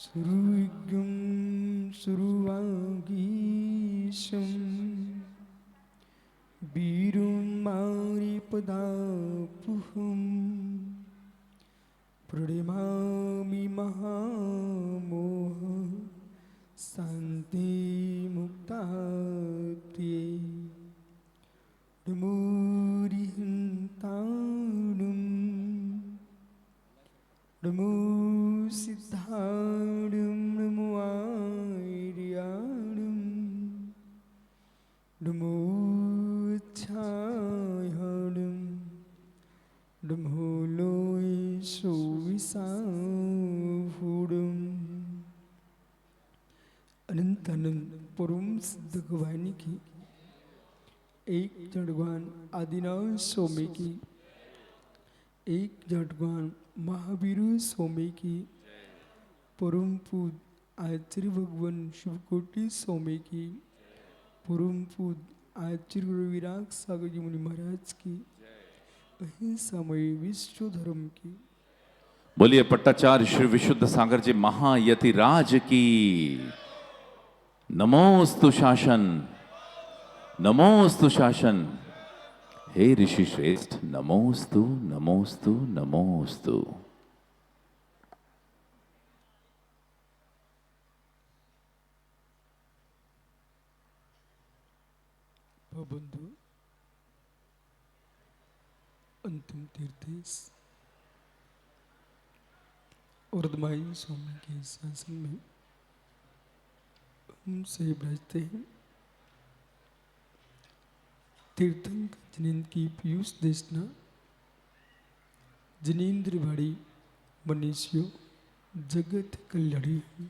सुरुविज्ञं सुरुवागीशं वीरुं मारिपदापुहं प्रणमामि महामोह शान्ति मुक्ताप्रिये नमोरिहन्ताणं नमो सिद्धाणं नमो आर्याणं नमो छायाणं नमो लोय सोविसाहुडं अनंत अनंत परम सिद्ध गवानी की एक जड़वान आदिनाथ स्वामी की एक जड़वान महावीर स्वामी की परम पूज आचार्य भगवान शिवकोटि स्वामी की परम पूज आचार्य गुरु विराग सागर जी मुनि महाराज की अहिंसामय विश्व धर्म की। बोलिए पट्टाचार्य श्री विशुद्ध सागर जी महायति राज की। नमोस्तु शासन, नमोस्तु शासन। हे ऋषि श्रेष्ठ, नमोस्तु नमोस्तु नमोस्तु। बंधु, अंतिम तीर्थेश वर्धमान स्वामी के शासन में हम से बजते हैं। तीर्थंक जिनेन्द्र की पीयूष देशना जिनेन्द्र बड़ी मनुष्यों जगत कल्याणी है।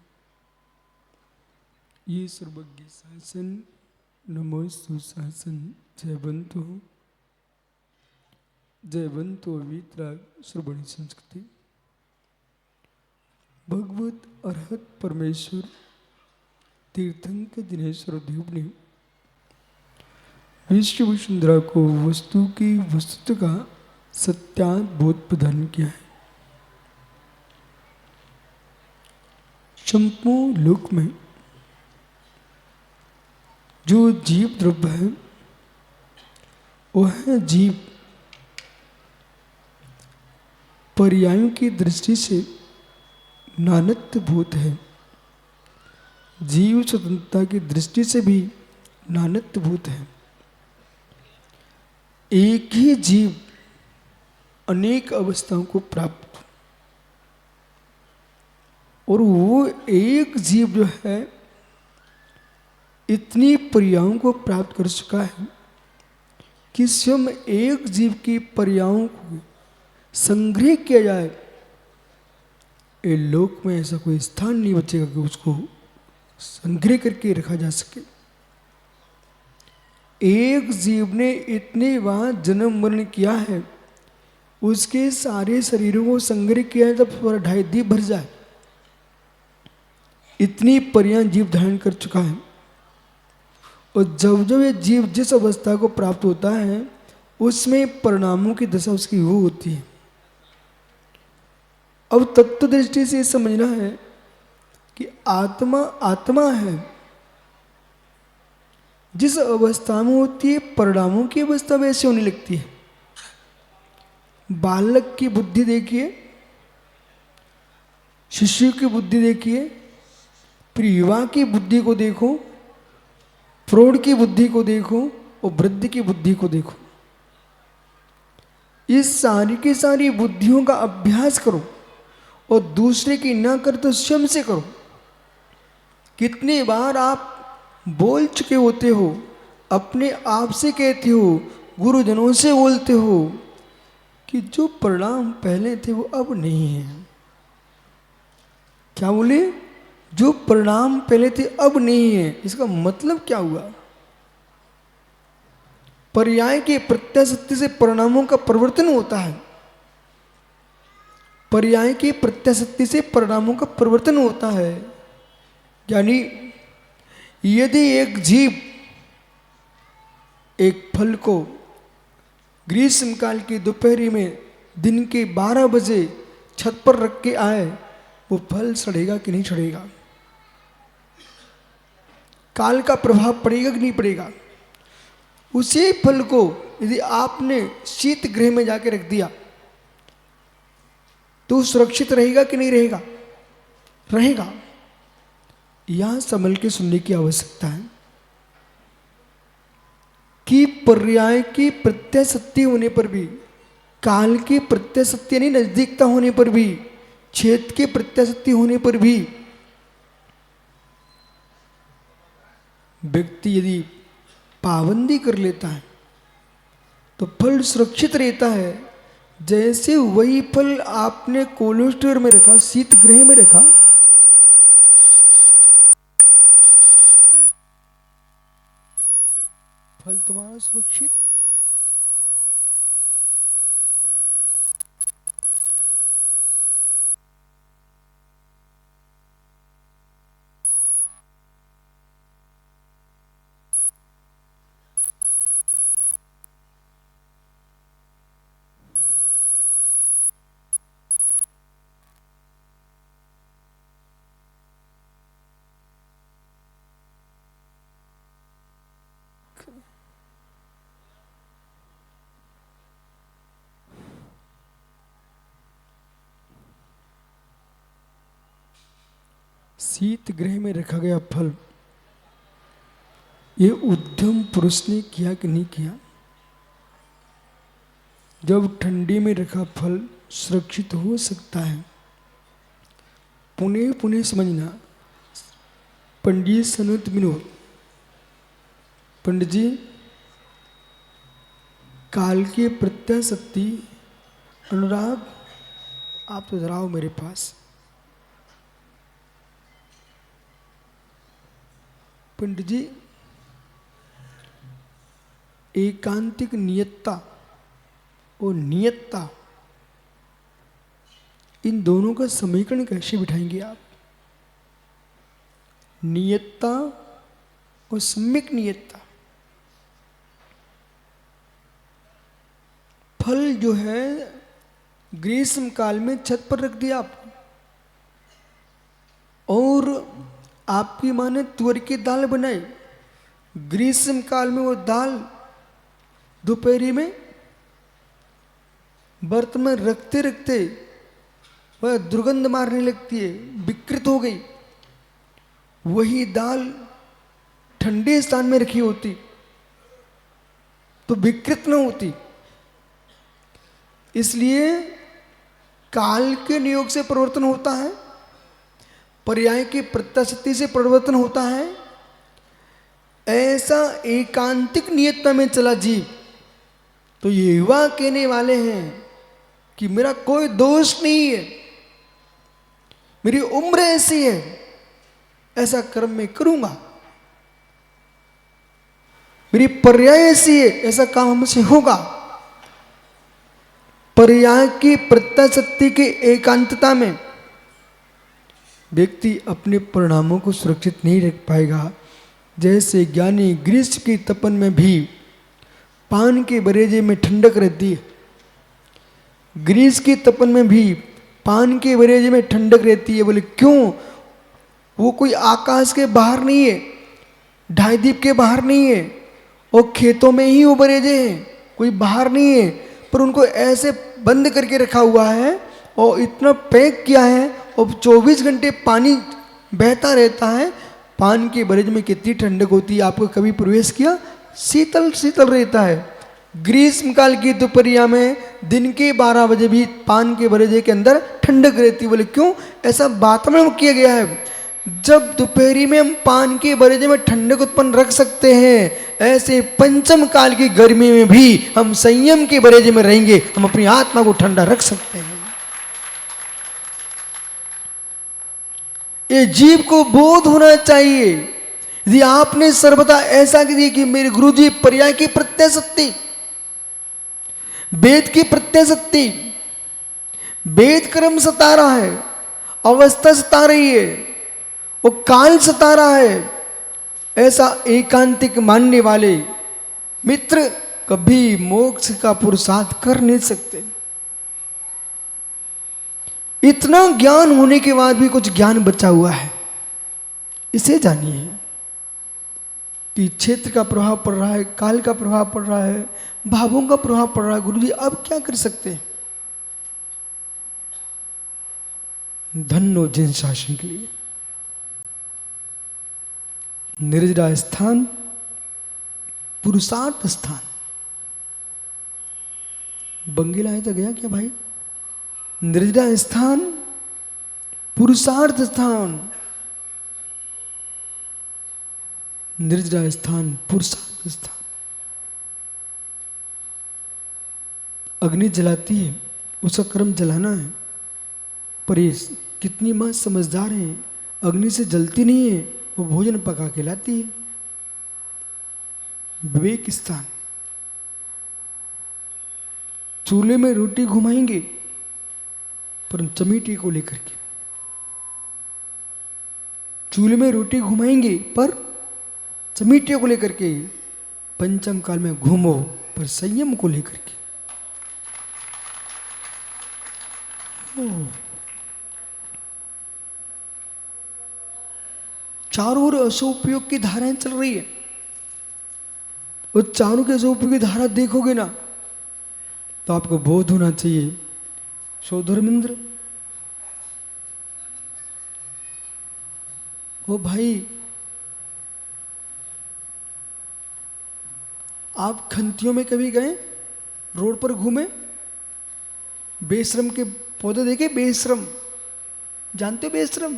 ये सर्वज्ञ शासन नमोस्तु शासन जयवंतो जयवंतो वितराग श्रवणी संस्कृति। भगवत अरहत परमेश्वर तीर्थंक दिनेश्वर देव ने विश्व वसुंधरा को वस्तु की वस्तुत्व का सत्याद्भुत प्रदान किया है। संपूर्ण लोक में जो जीव द्रव्य है वह जीव पर्यायों की दृष्टि से नानत्वभूत है, जीव स्वतंत्रता की दृष्टि से भी नानत्वभूत है। एक ही जीव अनेक अवस्थाओं को प्राप्त, और वो एक जीव जो है इतनी पर्यायों को प्राप्त कर चुका है कि स्वयं एक जीव की पर्यायों को संग्रह किया जाए, ये लोक में ऐसा कोई स्थान नहीं बचेगा कि उसको संग्रह करके रखा जा सके। एक जीव ने इतने बार जन्म मरण किया है, उसके सारे शरीरों को संग्रह किया है तब 2.5 दीप भर जाए, इतनी पर्याय जीव धारण कर चुका है। और जब जब ये जीव जिस अवस्था को प्राप्त होता है उसमें परिणामों की दशा उसकी वो होती है। अब तत्व दृष्टि से समझना है कि आत्मा आत्मा है, जिस अवस्था में होती है परिणामों की अवस्था वैसे होने लगती है। बालक की बुद्धि देखिए, शिशु की बुद्धि देखिए, फिर युवा की बुद्धि को देखो, प्रौढ़ की बुद्धि को देखो और वृद्ध की बुद्धि को देखो। इस सारी की सारी बुद्धियों का अभ्यास करो और दूसरे की ना कर तो स्वयं से करो। कितनी बार आप बोल चुके होते हो, अपने आप से कहते हो, गुरुजनों से बोलते हो कि जो परिणाम पहले थे वो अब नहीं है। क्या बोले? जो परिणाम पहले थे अब नहीं है, इसका मतलब क्या हुआ? पर्याय के प्रत्याशक्ति से परिणामों का परिवर्तन होता है। पर्याय की प्रत्याशक्ति से परिणामों का परिवर्तन होता है। यानी यदि एक जीव एक फल को ग्रीष्म काल की दोपहरी में दिन के 12 बजे छत पर रख के आए, वो फल सड़ेगा कि नहीं सड़ेगा? काल का प्रभाव पड़ेगा कि नहीं पड़ेगा? उसी फल को यदि आपने शीत गृह में जाके रख दिया तो सुरक्षित रहेगा कि नहीं रहेगा? रहेगा। यहां संभल के सुनने की आवश्यकता है कि पर्याय की प्रत्याशक्ति होने पर भी, काल की प्रत्याशक्ति यानी नजदीकता होने पर भी, क्षेत्र की प्रत्याशक्ति होने पर भी व्यक्ति यदि पाबंदी कर लेता है तो फल सुरक्षित रहता है। जैसे वही फल आपने कोल्ड स्टोर में रखा, शीत गृह में रखा, फल तुम्हारा सुरक्षित। शीत गृह में रखा गया फल, ये उद्यम पुरुष ने किया कि नहीं किया? जब ठंडी में रखा फल सुरक्षित हो सकता है। पुणे पुणे समझना। पंडित सनत विनोद, पंडित जी, काल की प्रत्याशक्ति, अनुराग आप तो जरा आओ मेरे पास। पंडित जी, एकांतिक नियतता और नियतता, इन दोनों का समीकरण कैसे बिठाएंगे आप? नियतता और सम्यक नियतता। फल जो है ग्रीष्म काल में छत पर रख दिया आपने, और आपकी माँ ने तुअर की दाल बनाई। ग्रीष्म काल में वो दाल दोपहरी में बर्तन में रखते रखते वह दुर्गंध मारने लगती है, विकृत हो गई। वही दाल ठंडे स्थान में रखी होती तो विकृत न होती। इसलिए काल के नियोग से परिवर्तन होता है, पर्याय की प्रत्याशक्ति से परिवर्तन होता है। ऐसा एकांतिक नियतता में चला जीव तो ये युवा कहने वाले हैं कि मेरा कोई दोष नहीं है, मेरी उम्र ऐसी है, ऐसा कर्म मैं करूंगा, मेरी पर्याय ऐसी है, ऐसा काम हमसे होगा। पर्याय की प्रत्याशक्ति के एकांतता में व्यक्ति अपने परिणामों को सुरक्षित नहीं रख पाएगा। जैसे ज्ञानी ग्रीष्म की तपन में भी पान के बरेजे में ठंडक रहती है, ग्रीष्म की तपन में भी पान के बरेजे में ठंडक रहती है। बोले क्यों? वो कोई आकाश के बाहर नहीं है, ढाईदीप के बाहर नहीं है, वो खेतों में ही वो बरेजे हैं, कोई बाहर नहीं है। पर उनको ऐसे बंद करके रखा हुआ है और इतना पैक किया है और 24 घंटे पानी बहता रहता है। पान के बरेज में कितनी ठंडक होती है, आपको कभी प्रवेश किया? शीतल शीतल रहता है। ग्रीष्म काल की दोपहरिया में दिन के 12 बजे भी पान के बरेजे के अंदर ठंडक रहती है। बोले क्यों? ऐसा वातावरण किया गया है। जब दोपहरी में हम पान के बरेजे में ठंडक उत्पन्न रख सकते हैं, ऐसे पंचम काल की गर्मी में भी हम संयम के बरेजे में रहेंगे, हम अपनी आत्मा को ठंडा रख सकते हैं। ये जीव को बोध होना चाहिए। यदि आपने सर्वदा ऐसा किया कि मेरे गुरुजी पर्याय की प्रत्यय सत्य, वेद की प्रत्यय सत्य, वेद क्रम सता रहा है, अवस्था सता रही है, वो काल सता रहा है, ऐसा एकांतिक मानने वाले मित्र कभी मोक्ष का पुरुषार्थ कर नहीं सकते। इतना ज्ञान होने के बाद भी कुछ ज्ञान बचा हुआ है, इसे जानिए कि क्षेत्र का प्रभाव पड़ रहा है, काल का प्रभाव पड़ रहा है, भावों का प्रभाव पड़ रहा है। गुरुजी अब क्या कर सकते हैं? धन्य जिन शासन के लिए निर्जरा स्थान पुरुषार्थ स्थान। बंगीला है तो गया क्या भाई? निर्जरा स्थान पुरुषार्थ स्थान, निर्जरा स्थान पुरुषार्थ स्थान। अग्नि जलाती है, उसका कर्म जलाना है, पर ये कितनी माँ समझदार है, अग्नि से जलती नहीं है, वो भोजन पका के लाती है। विवेक स्थान, चूल्हे में रोटी घुमाएंगे पर चमीटे को लेकर के, चूल्हे में रोटी घुमाएंगे पर चमीटे को लेकर के, पंचम काल में घूमो पर संयम को लेकर के। चारों ओर असोपयोग की धाराएं चल रही है, और चारों के असोपयोग की धारा देखोगे ना तो आपको बोध होना चाहिए। सौधर्मेंद्र, ओ भाई, आप खंतियों में कभी गए? रोड पर घूमे? बेशरम के पौधे देखे? बेशरम, जानते हो बेशरम?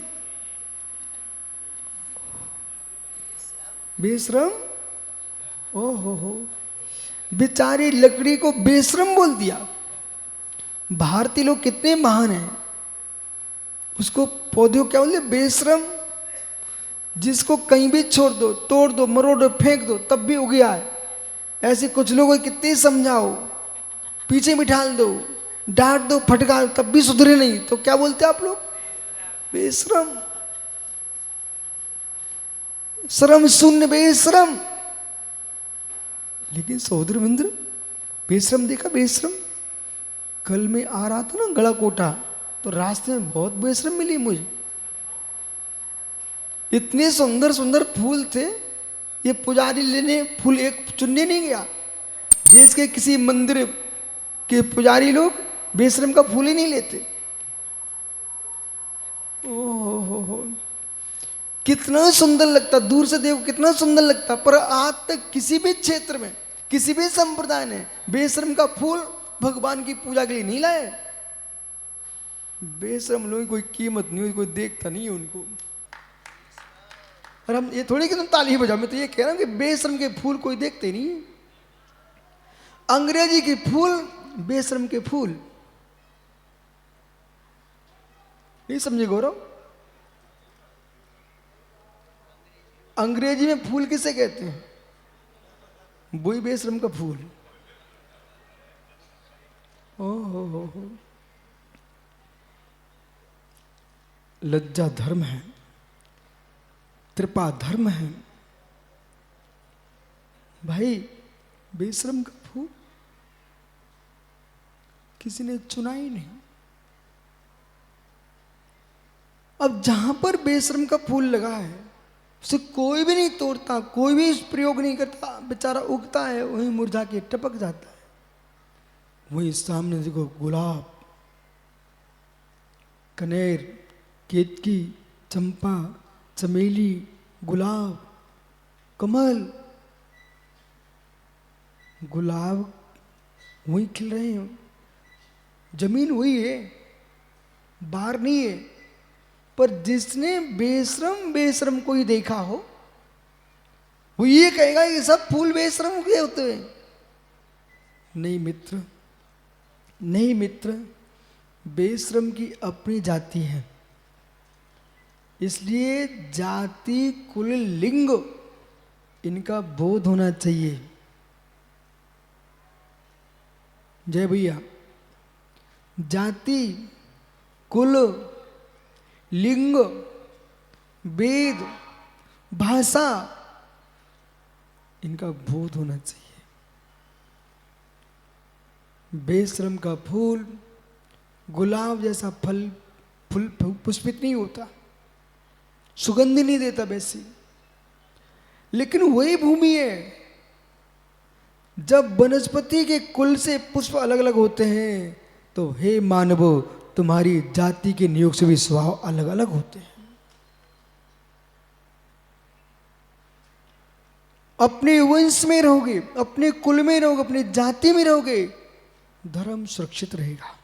बेशरम, ओ हो, बेचारी लकड़ी को बेशरम बोल दिया। भारतीय लोग कितने महान हैं, उसको पौधे को क्या बोलते? बेशरम। जिसको कहीं भी छोड़ दो, तोड़ दो, मरोड़ दो, फेंक दो, तब भी उग आए। ऐसे कुछ लोगों को कितने समझाओ, पीछे बिठाल दो, डांट दो, फटकार, तब भी सुधरे नहीं, तो क्या बोलते आप लोग? बेशरम, श्रम शून्य बेशरम। लेकिन सौधर्मेंद्र, बेशरम देखा? बेशरम कल मैं आ रहा था ना गड़ाकोटा, तो रास्ते में बहुत बेशरम मिली मुझे। इतने सुंदर सुंदर फूल थे, ये पुजारी लेने फूल एक चुनने नहीं गया। देश के किसी मंदिर के पुजारी लोग बेशरम का फूल ही नहीं लेते। ओहो, कितना सुंदर लगता, दूर से देखो कितना सुंदर लगता, पर आज तक किसी भी क्षेत्र में, किसी भी संप्रदाय ने बेशरम का फूल भगवान की पूजा के लिए नहीं लाए। बेशरम लोगों की कोई कीमत नहीं हुई, कोई देखता नहीं है उनको। और हम ये थोड़ी कि तुम ताली बजाओ, मैं तो ये कह रहा हूं कि बेशरम के फूल कोई देखते नहीं। अंग्रेजी के फूल, बेशरम के फूल, नहीं समझे गौरव? अंग्रेजी में फूल किसे कहते हैं? वही बेशरम का फूल। हो। लज्जा धर्म है, कृपा धर्म है। भाई, बेशरम का फूल किसी ने चुना ही नहीं। अब जहां पर बेशरम का फूल लगा है, उसे कोई भी नहीं तोड़ता, कोई भी प्रयोग नहीं करता, बेचारा उगता है, वहीं मुरझा के टपक जाता है। वहीं सामने देखो गुलाब, कनेर, केतकी, चंपा, चमेली, गुलाब, कमल, गुलाब वही खिल रहे हैं, जमीन वही है, बाहर नहीं है। पर जिसने बेशरम बेशरम को ही देखा हो, वो ये कहेगा कि सब फूल बेशरम के होते हैं। नहीं मित्र, नहीं मित्र, बेशरम की अपनी जाति है। इसलिए जाति कुल लिंग इनका बोध होना चाहिए। जय भैया। जाति कुल लिंग वेद भाषा इनका बोध होना चाहिए। बेशरम का फूल गुलाब जैसा फल फूल पुष्पित नहीं होता, सुगंध नहीं देता वैसी। लेकिन वही भूमि है, जब वनस्पति के कुल से पुष्प अलग अलग होते हैं तो हे मानवो, तुम्हारी जाति के नियोग से भी स्वभाव अलग अलग होते हैं। अपने वंश में रहोगे, अपने कुल में रहोगे, अपनी जाति में रहोगे, धर्म सुरक्षित रहेगा,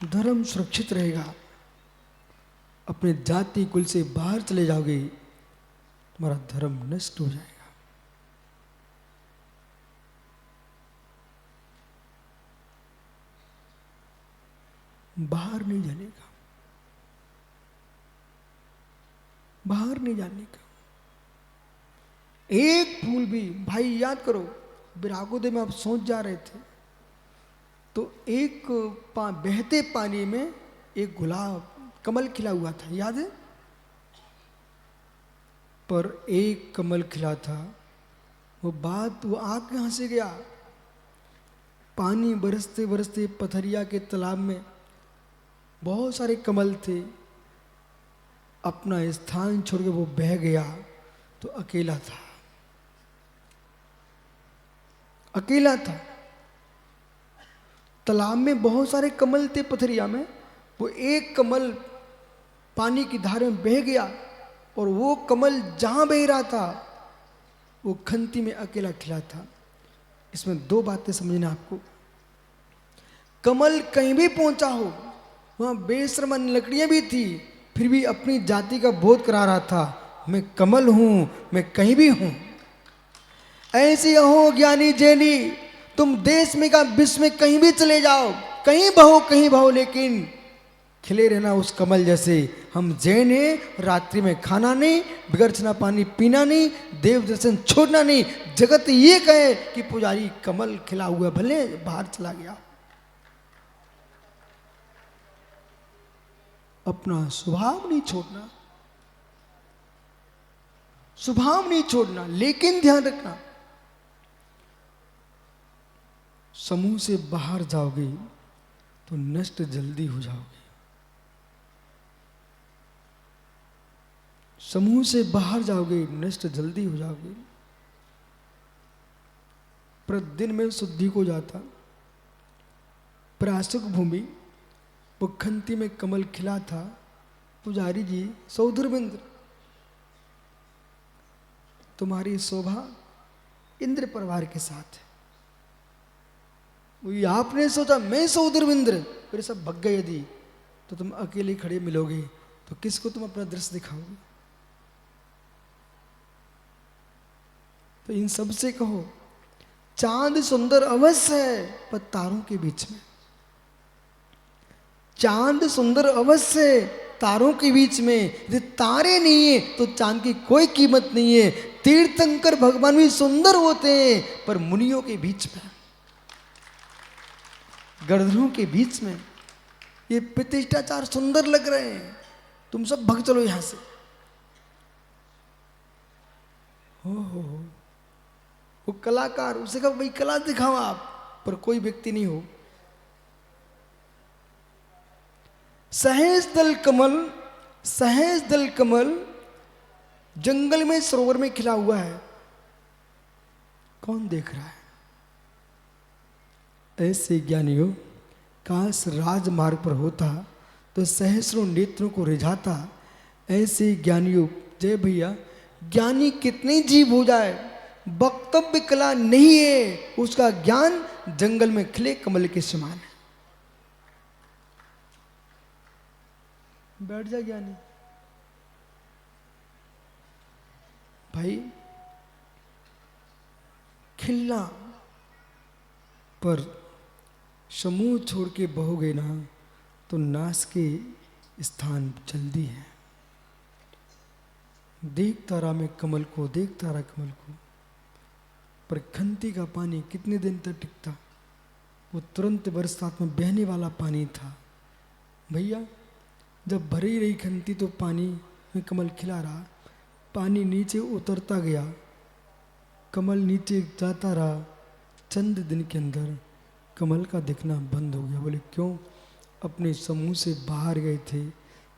धर्म सुरक्षित रहेगा। अपने जाति कुल से बाहर चले जाओगे, तुम्हारा धर्म नष्ट हो जाएगा। बाहर नहीं जाने का, बाहर नहीं जाने का। एक फूल भी, भाई याद करो, विरागोदय में आप सोच जा रहे थे तो एक बहते पानी में एक गुलाब कमल खिला हुआ था, याद है? पर एक कमल खिला था, वो आ कहां से गया? पानी बरसते बरसते पथरिया के तालाब में बहुत सारे कमल थे, अपना स्थान छोड़ के वो बह गया तो अकेला था, अकेला था। तालाब में बहुत सारे कमल थे पथरिया में, वो एक कमल पानी की धार में बह गया और वो कमल जहां बह रहा था वो खंती में अकेला खिला था। इसमें दो बातें समझना आपको। कमल कहीं भी पहुंचा हो, वहां बेशर्म लकड़ियां भी थी, फिर भी अपनी जाति का बोध करा रहा था, मैं कमल हूं, मैं कहीं भी हूं। ऐसे हो ज्ञानी जैनी, तुम देश में का विश्व में कहीं भी चले जाओ, कहीं बहो, लेकिन खिले रहना उस कमल जैसे। हम जैन हैं, रात्रि में खाना नहीं, बिगड़ना पानी पीना नहीं, देव दर्शन छोड़ना नहीं। जगत ये कहे कि पुजारी कमल खिला हुआ, भले बाहर चला गया। अपना स्वभाव नहीं छोड़ना, स्वभाव नहीं छोड़ना। लेकिन ध्यान रखना, समूह से बाहर जाओगे तो नष्ट जल्दी हो जाओगे। समूह से बाहर जाओगे, नष्ट जल्दी हो जाओगे। प्रतिदिन में शुद्धि को जाता, प्राशक भूमि वो खंती में कमल खिला था। पुजारी जी, सौधुरविंद्र, तुम्हारी शोभा इंद्र परिवार के साथ है। वही आपने सोचा मैं सौधुरविंद्र, फिर सब भग गए यदि, तो तुम अकेले खड़े मिलोगे तो किसको तुम अपना दृश्य दिखाओगे? तो इन सब से कहो, चांद सुंदर अवश्य है पर तारों के बीच में। चांद सुंदर अवश्य है तारों के बीच में। यदि तारे नहीं है तो चांद की कोई कीमत नहीं है। तीर्थंकर भगवान भी सुंदर होते हैं पर मुनियों के बीच में, गणधरों के बीच में। ये प्रतिष्ठाचार सुंदर लग रहे हैं, तुम सब भग चलो यहां से। हो वो कलाकार, उसे कहा भाई कला दिखाओ आप, पर कोई व्यक्ति नहीं हो। सहज दल कमल जंगल में सरोवर में खिला हुआ है, कौन देख रहा है? ऐसे ज्ञानियों, काश राजमार्ग पर होता तो सहस्रों नेत्रों को रिझाता। ऐसे ज्ञानियों, जय भैया, ज्ञानी कितने जीव हो जाए, वक्तव्य कला नहीं है, उसका ज्ञान जंगल में खिले कमल के समान है। बैठ जा ज्ञानी भाई, खिलना। पर समूह छोड़ के बहोगे ना तो नाश के स्थान जल्दी है। देखता रहा मैं कमल को, देखता रहा कमल को, पर खंती का पानी कितने दिन तक टिकता? वो तुरंत बरसात में बहने वाला पानी था। भैया जब भरी रही खंती तो पानी में कमल खिला रहा, पानी नीचे उतरता गया, कमल नीचे जाता रहा। चंद दिन के अंदर कमल का दिखना बंद हो गया। बोले क्यों? अपने समूह से बाहर गए थे,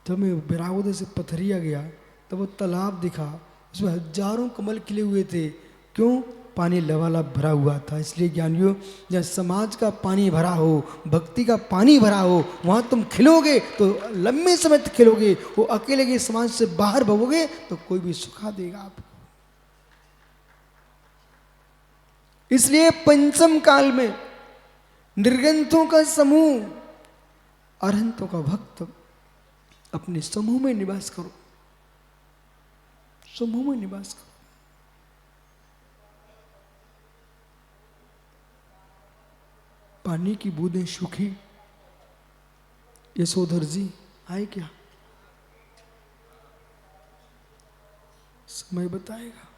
जब मैं बिरावदे से पथरिया गया तब वो तालाब दिखा, उसमें हजारों कमल खिले हुए थे। क्यों? पानी लबालब भरा हुआ था। इसलिए ज्ञानियों, जहाँ समाज का पानी भरा हो, भक्ति का पानी भरा हो, वहाँ तुम खिलोगे तो लंबे समय तक खिलोगे। वो अकेले के समाज से बाहर भगोगे तो कोई भी सुखा देगा आपको। इसलिए पंचम काल में निर्गंथों का समूह, अरहंतों का भक्त, अपने समूह में निवास करो, समूह में निवास करो। पानी की बूंदें सूखी, यशोधर जी आए क्या? समय बताएगा।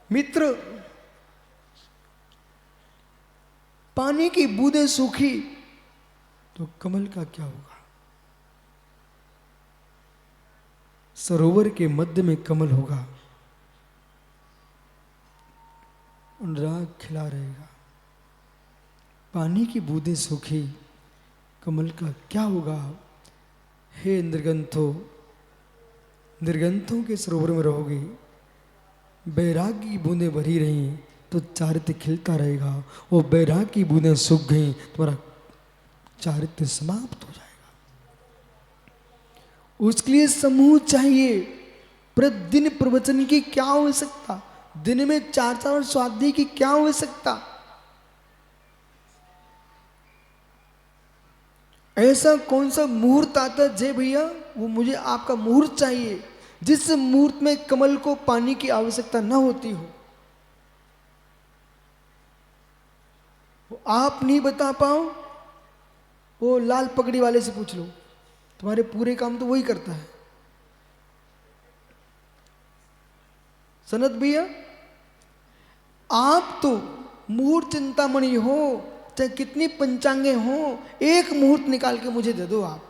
मित्र, पानी की बूंदें सूखी तो कमल का क्या होगा? सरोवर के मध्य में कमल होगा, अनुराग खिला रहेगा। पानी की बूंदें सूखी, कमल का क्या होगा? हे निर्गंथो, निर्गंथों के सरोवर में रहोगे, बैराग की बूंदें भरी रही तो चारित्र्य खिलता रहेगा। वो बैराग की बूंदें सूख गई, तुम्हारा चारित्र्य समाप्त हो जाएगा। उसके लिए समूह चाहिए। प्रतिदिन प्रवचन की क्या आवश्यकता? दिन में 4-4 स्वाध्याय की क्या आवश्यकता? ऐसा कौन सा मुहूर्त आता है जय भैया, वो मुझे आपका मुहूर्त चाहिए, जिस मुहूर्त में कमल को पानी की आवश्यकता न होती हो। वो आप नहीं बता पाओ, वो लाल पगड़ी वाले से पूछ लो, तुम्हारे पूरे काम तो वही करता है। सनत भैया, आप तो मुहूर्त चिंतामणि हो, चाहे कितनी पंचांगे हो, एक मुहूर्त निकाल के मुझे दे दो आप।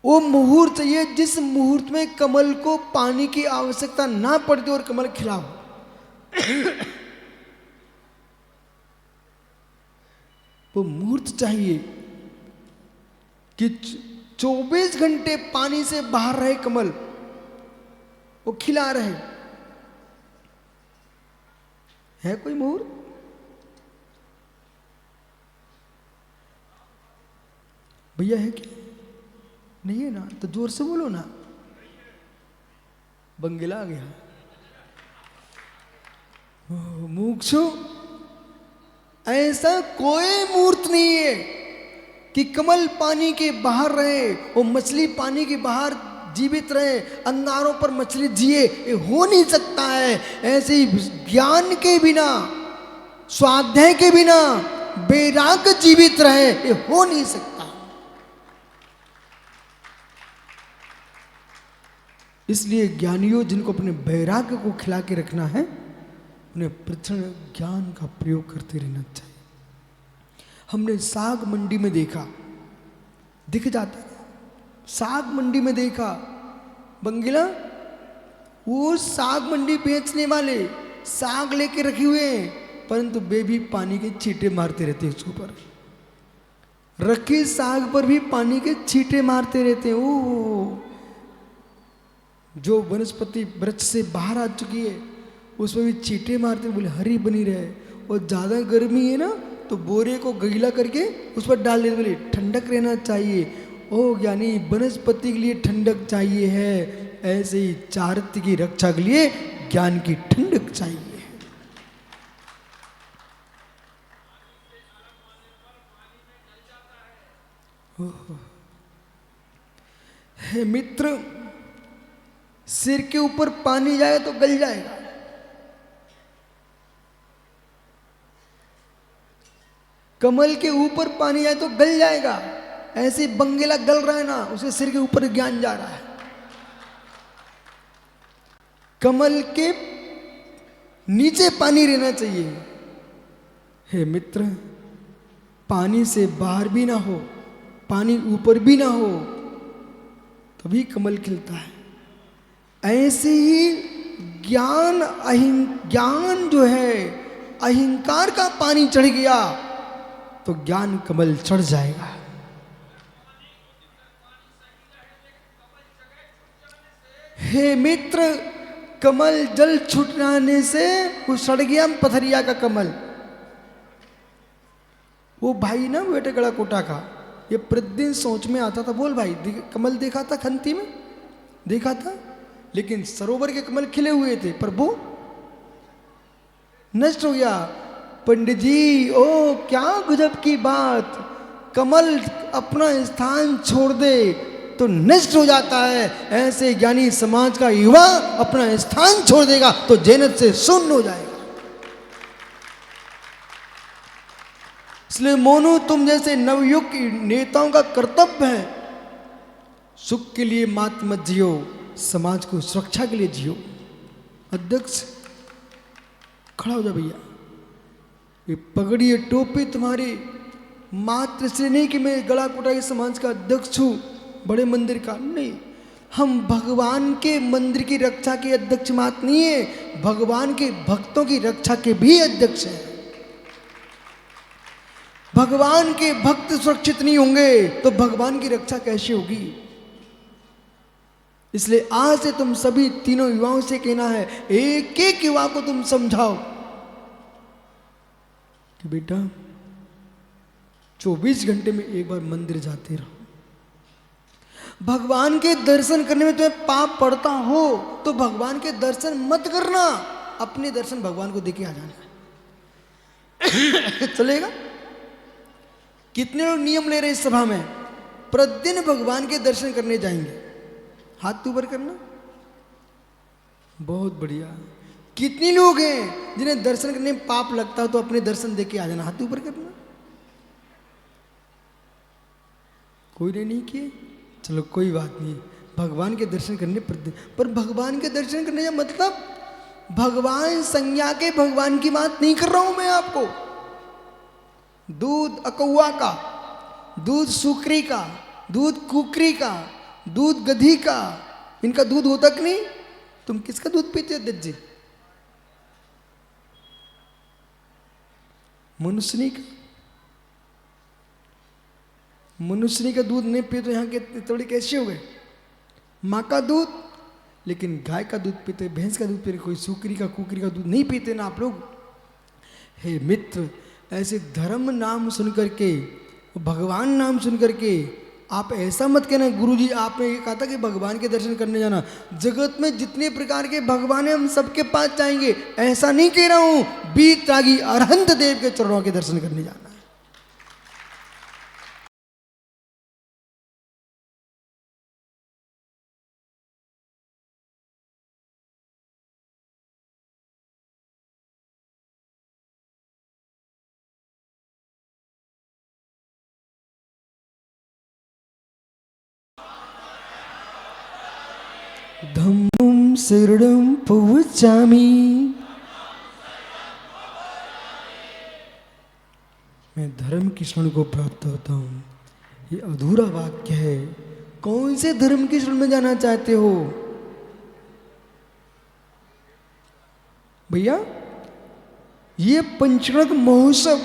वो मुहूर्त चाहिए जिस मुहूर्त में कमल को पानी की आवश्यकता ना पड़ती और कमल खिलाओ। वो मुहूर्त चाहिए कि 24 घंटे पानी से बाहर रहे कमल, वो खिला रहे। है कोई मुहूर्त? भैया है क्या? नहीं है ना? तो जोर से बोलो ना। बंगला आ गया। मुक्षु, ऐसा कोई मुहूर्त नहीं है कि कमल पानी के बाहर रहे और मछली पानी के बाहर जीवित रहे, अंगारों पर मछली जिए। ये हो नहीं सकता है। ऐसे ही ज्ञान के बिना, स्वाध्याय के बिना बैराग जीवित रहे, ये हो नहीं सकता। इसलिए ज्ञानियों, जिनको अपने बैराग्य को खिला के रखना है, उन्हें प्रचंड ज्ञान का प्रयोग करते रहना चाहिए। हमने साग मंडी में देखा, दिख जाता है, साग मंडी में देखा बंगिला, वो साग मंडी बेचने वाले साग लेके रखे हुए हैं, परंतु वे भी पानी के छींटे मारते रहते हैं। उसके ऊपर रखे साग पर भी पानी के छींटे मारते रहते हैं। ओ, जो वनस्पति वृक्ष से बाहर आ चुकी है उसमें भी छींटे मारते, बोले हरी बनी रहे। और ज़्यादा गर्मी है ना, तो बोरे को गीला करके उस पर डाल देते, बोले ठंडक रहना चाहिए। ओ यानी वनस्पति के लिए ठंडक चाहिए है, ऐसे ही चारित्र्य की रक्षा के लिए ज्ञान की ठंडक चाहिए। हे मित्र, सिर के ऊपर पानी जाए तो गल जाएगा, कमल के ऊपर पानी जाए तो गल जाएगा। ऐसे बंगेला गल रहा है ना, उसे सिर के ऊपर ज्ञान जा रहा है। कमल के नीचे पानी रहना चाहिए। हे मित्र, पानी से बाहर भी ना हो, पानी ऊपर भी ना हो, तभी कमल खिलता है। ऐसे ही ज्ञान जो है, अहंकार का पानी चढ़ गया तो ज्ञान कमल चढ़ जाएगा। हे मित्र, कमल जल छूटने से वो सड़ गया पथरिया का कमल। वो भाई ना बेटे गड़ा कोटा का, ये प्रतिदिन सोच में आता था, बोल भाई कमल देखा था खंती में, देखा था, लेकिन सरोवर के कमल खिले हुए थे पर वो नष्ट हो गया। पंडित जी, ओ क्या गजब की बात, कमल अपना स्थान छोड़ दे तो नष्ट हो जाता है, ऐसे ज्ञानी समाज का युवा अपना स्थान छोड़ देगा तो जन्नत से शून्य हो जाएगा। इसलिए मोनू, तुम जैसे नवयुग के नेताओं का कर्तव्य है, सुख के लिए मात मत जियो, समाज को सुरक्षा के लिए जियो। अध्यक्ष खड़ा हो जा भैया। ये पगड़ी ये टोपी तुम्हारी मात्र से नहीं कि मैं गला कोटाई समाज का अध्यक्ष हूं, बड़े मंदिर का नहीं। हम भगवान के मंदिर की रक्षा के अध्यक्ष मात्र नहीं है, भगवान के भक्तों की रक्षा के भी अध्यक्ष हैं। भगवान के भक्त सुरक्षित नहीं होंगे तो भगवान की रक्षा कैसे होगी। इसलिए आज से तुम सभी तीनों युवाओं से कहना है, एक एक युवा को तुम समझाओ कि बेटा 24 घंटे में एक बार मंदिर जाते रहो। भगवान के दर्शन करने में तुम्हें पाप पड़ता हो तो भगवान के दर्शन मत करना, अपने दर्शन भगवान को देके आ जाना। चलेगा? कितने लोग नियम ले रहे इस सभा में, प्रतिदिन भगवान के दर्शन करने जाएंगे? हाथ ऊपर करना। बहुत बढ़िया। कितने लोग हैं जिन्हें दर्शन करने में पाप लगता हो तो अपने दर्शन देके आ जाना? हाथ ऊपर करना। कोई ने नहीं किए? चलो कोई बात नहीं, भगवान के दर्शन करने प्रतिदिन। पर भगवान के दर्शन करने का मतलब भगवान संज्ञा के भगवान की बात नहीं कर रहा हूं मैं आपको। दूध अकौआ का, दूध सुकरी का, दूध कुकरी का, दूध गधी का, इनका दूध होता कि नहीं? तुम किसका दूध पीते हो अध्यक्ष जी? मनुष्यनी का। मनुष्यनी का दूध नहीं पिए तो यहाँ के थोड़े कैसे हो गए? माँ का दूध, लेकिन गाय का दूध पीते, भैंस का दूध पीते, कोई सुकरी का कुकरी का दूध नहीं पीते ना आप लोग। हे मित्र, ऐसे धर्म नाम सुन करके, भगवान नाम सुन करके आप ऐसा मत कहना गुरुजी आपने ये कहा था कि भगवान के दर्शन करने जाना, जगत में जितने प्रकार के भगवान हैं हम सबके पास जाएंगे, ऐसा नहीं कह रहा हूं। बीत रागी अरहंत देव के चरणों के दर्शन करने जाना है। धम्मं शरणं पवचामि, मैं धर्म की शरण को प्राप्त होता हूँ। ये अधूरा वाक्य है। कौन से धर्म की शरण में जाना चाहते हो भैया? ये पंचगणक महोत्सव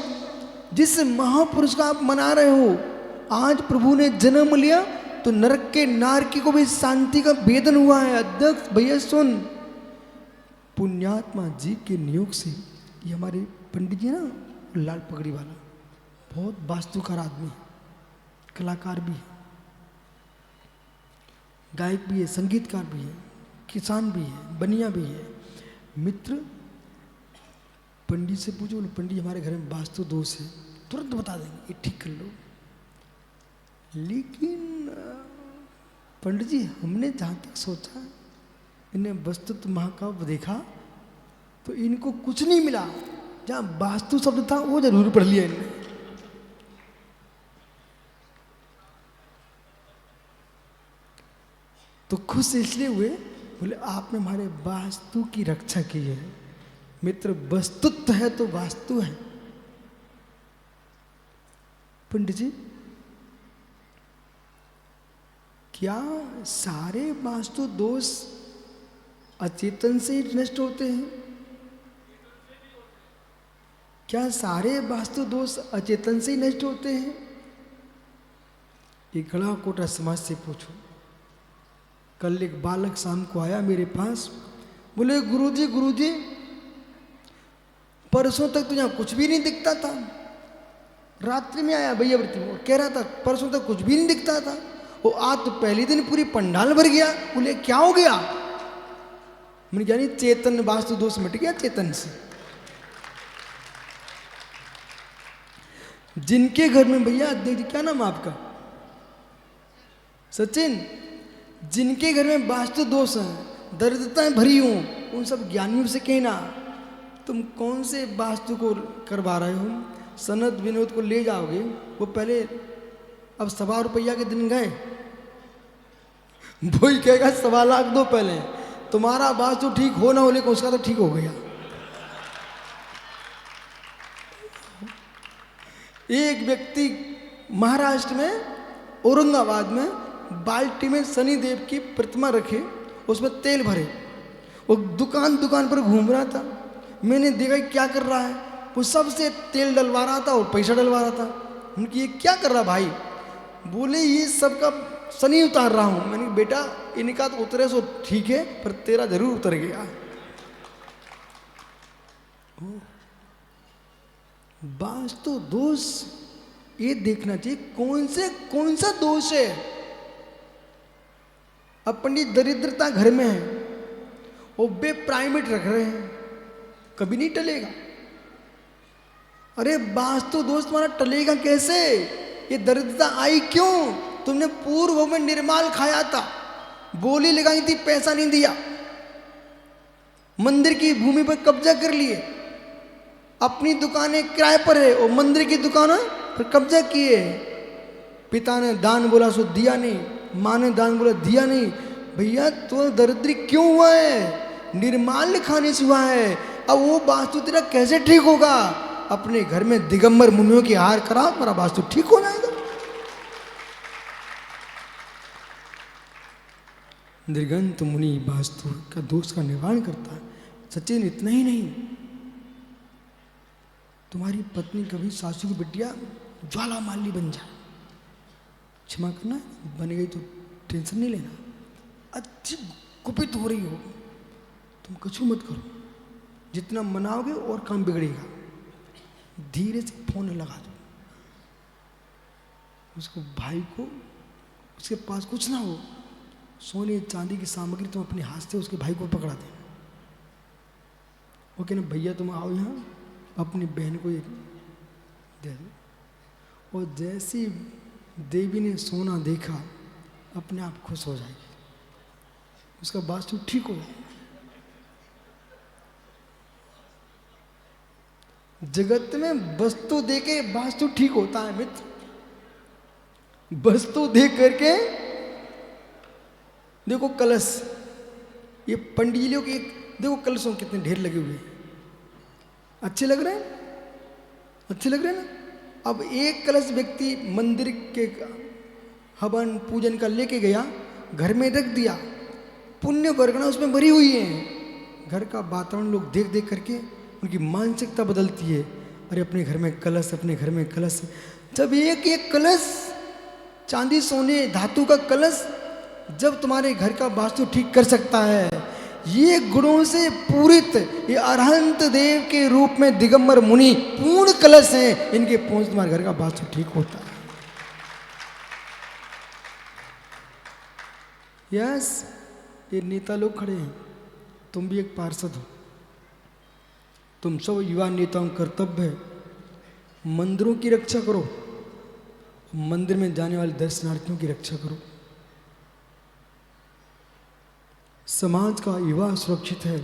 जिस महापुरुष का आप मना रहे हो, आज प्रभु ने जन्म लिया तो नरक के नारकी को भी शांति का वेदन हुआ है। अध्यक्ष भैया सुन, पुण्यात्मा जी के नियोग से ये हमारे पंडित जी ना, लाल पगड़ी वाला, बहुत वास्तुकार आदमी है, कलाकार भी है, गायक भी है, संगीतकार भी है, किसान भी है, बनिया भी है। मित्र, पंडित से पूछो, पंडित हमारे घर में वास्तु दोष है, तुरंत बता देंगे ये ठीक कर लो। लेकिन पंडित जी हमने जहाँ तक सोचा, इन्हें वस्तुत महाकाव्य देखा तो इनको कुछ नहीं मिला। जहाँ वास्तु शब्द था वो जरूर पढ़ लिया इनने। तो खुश इसलिए हुए, बोले आपने हमारे वास्तु की रक्षा की है। मित्र, वस्तुत्व है तो वास्तु है। पंडित जी, क्या सारे वास्तु दोष अचेतन से ही नष्ट होते हैं? क्या सारे वास्तु दोष अचेतन से ही नष्ट होते हैं? एक गड़ा कोटा समाज से पूछो। कल एक बालक शाम को आया मेरे पास, बोले गुरुजी परसों तक तो यहाँ कुछ भी नहीं दिखता था। रात्रि में आया भैया वृत्ति में, कह रहा था परसों तक कुछ भी नहीं दिखता था, वो आज तो पहले दिन पूरी पंडाल भर गया। बोले क्या हो गया? मैंने कहा नहीं, चेतन वास्तु दोष मिट गया चेतन से। जिनके घर में भैया, क्या नाम आपका? सचिन। जिनके घर में वास्तु दोष हैं, दरिद्रताएं भरी हों, उन सब ज्ञानियों से कहना तुम कौन से वास्तु को करवा रहे हो। सनत विनोद को ले जाओगे, वो पहले अब 1.25 रुपया के दिन गए, वही कहेगा 1.25 लाख दो पहले। तुम्हारा वास्तु ठीक हो ना हो, लेकिन उसका तो ठीक हो गया। एक व्यक्ति महाराष्ट्र में औरंगाबाद में बाल्टी में शनि देव की प्रतिमा रखे, उसमें तेल भरे, वो दुकान दुकान पर घूम रहा था। मैंने देखा क्या कर रहा है, वो सबसे तेल डलवा रहा था और पैसा डलवा रहा था। उनकी ये क्या कर रहा भाई? बोले ये सबका शनि उतार रहा हूं। मैंने बेटा इनका तो उतरे सो ठीक है, पर तेरा जरूर उतर गया। वास्तु दोष ये देखना चाहिए कौन सा दोष है। अब पंडित दरिद्रता घर में है, वो बे प्राइवेट रख रहे हैं, कभी नहीं टलेगा। अरे वास्तु दोष तुम्हारा टलेगा कैसे? ये दरिद्रता आई क्यों? तुमने पूर्व में निर्माल खाया था, बोली लगाई थी, पैसा नहीं दिया, मंदिर की भूमि पर कब्जा कर लिए, अपनी दुकानें किराए पर है और मंदिर की दुकानें पर कब्जा किए। पिता ने दान बोला सो दिया नहीं, माँ ने दान बोला दिया नहीं। भैया तो दरिद्री क्यों हुआ है? निर्माल्य खाने से हुआ है। अब वो वास्तु तेरा कैसे ठीक होगा? अपने घर में दिगंबर मुनियों की हार करा, मेरा वास्तु ठीक हो जाएगा। निर्गंत मुनि वास्तु का दोष का निवारण करता है। सचिन, इतना ही नहीं, तुम्हारी पत्नी कभी सासू की बिटिया ज्वालामाली बन जाए, क्षमा करना, बन गई तो टेंशन नहीं लेना, अच्छी कुपित हो रही हो, तुम कछु मत करो, जितना मनाओगे और काम बिगड़ेगा। धीरे से फोन लगा दो उसको, भाई को, उसके पास कुछ ना हो, सोने चांदी की सामग्री तुम अपने हाथ से उसके भाई को पकड़ा देना। वो कहना भैया तुम आओ यहाँ, अपनी बहन को ये दे दो। और जैसी देवी ने सोना देखा, अपने आप खुश हो जाएगी, उसका वास्तु ठीक हो जाएगा। जगत में वस्तु देके वास्तु ठीक होता है मित्र। वस्तु देख करके देखो, कलश, ये पंडित लोग के देखो कलशों कितने ढेर लगे हुए हैं, अच्छे लग रहे हैं, अच्छे लग रहे हैं ना। अब एक कलश व्यक्ति मंदिर के हवन पूजन का लेके गया, घर में रख दिया, पुण्य वर्गना उसमें भरी हुई है। घर का वातावरण लोग देख देख करके उनकी मानसिकता बदलती है। अरे अपने घर में कलश, अपने घर में कलश। जब एक एक कलश, चांदी सोने धातु का कलश जब तुम्हारे घर का वास्तु ठीक कर सकता है, ये गुणों से पूरित ये अरहंत देव के रूप में दिगंबर मुनि पूर्ण कलश हैं, इनके पहुंच तुम्हारे घर का वास्तु ठीक होता है। यस, ये नेता लोग खड़े हैं, तुम भी एक पार्षद हो, तुम सब युवा नेताओं का कर्तव्य है मंदिरों की रक्षा करो, मंदिर में जाने वाले दर्शनार्थियों की रक्षा करो। समाज का युवा सुरक्षित है,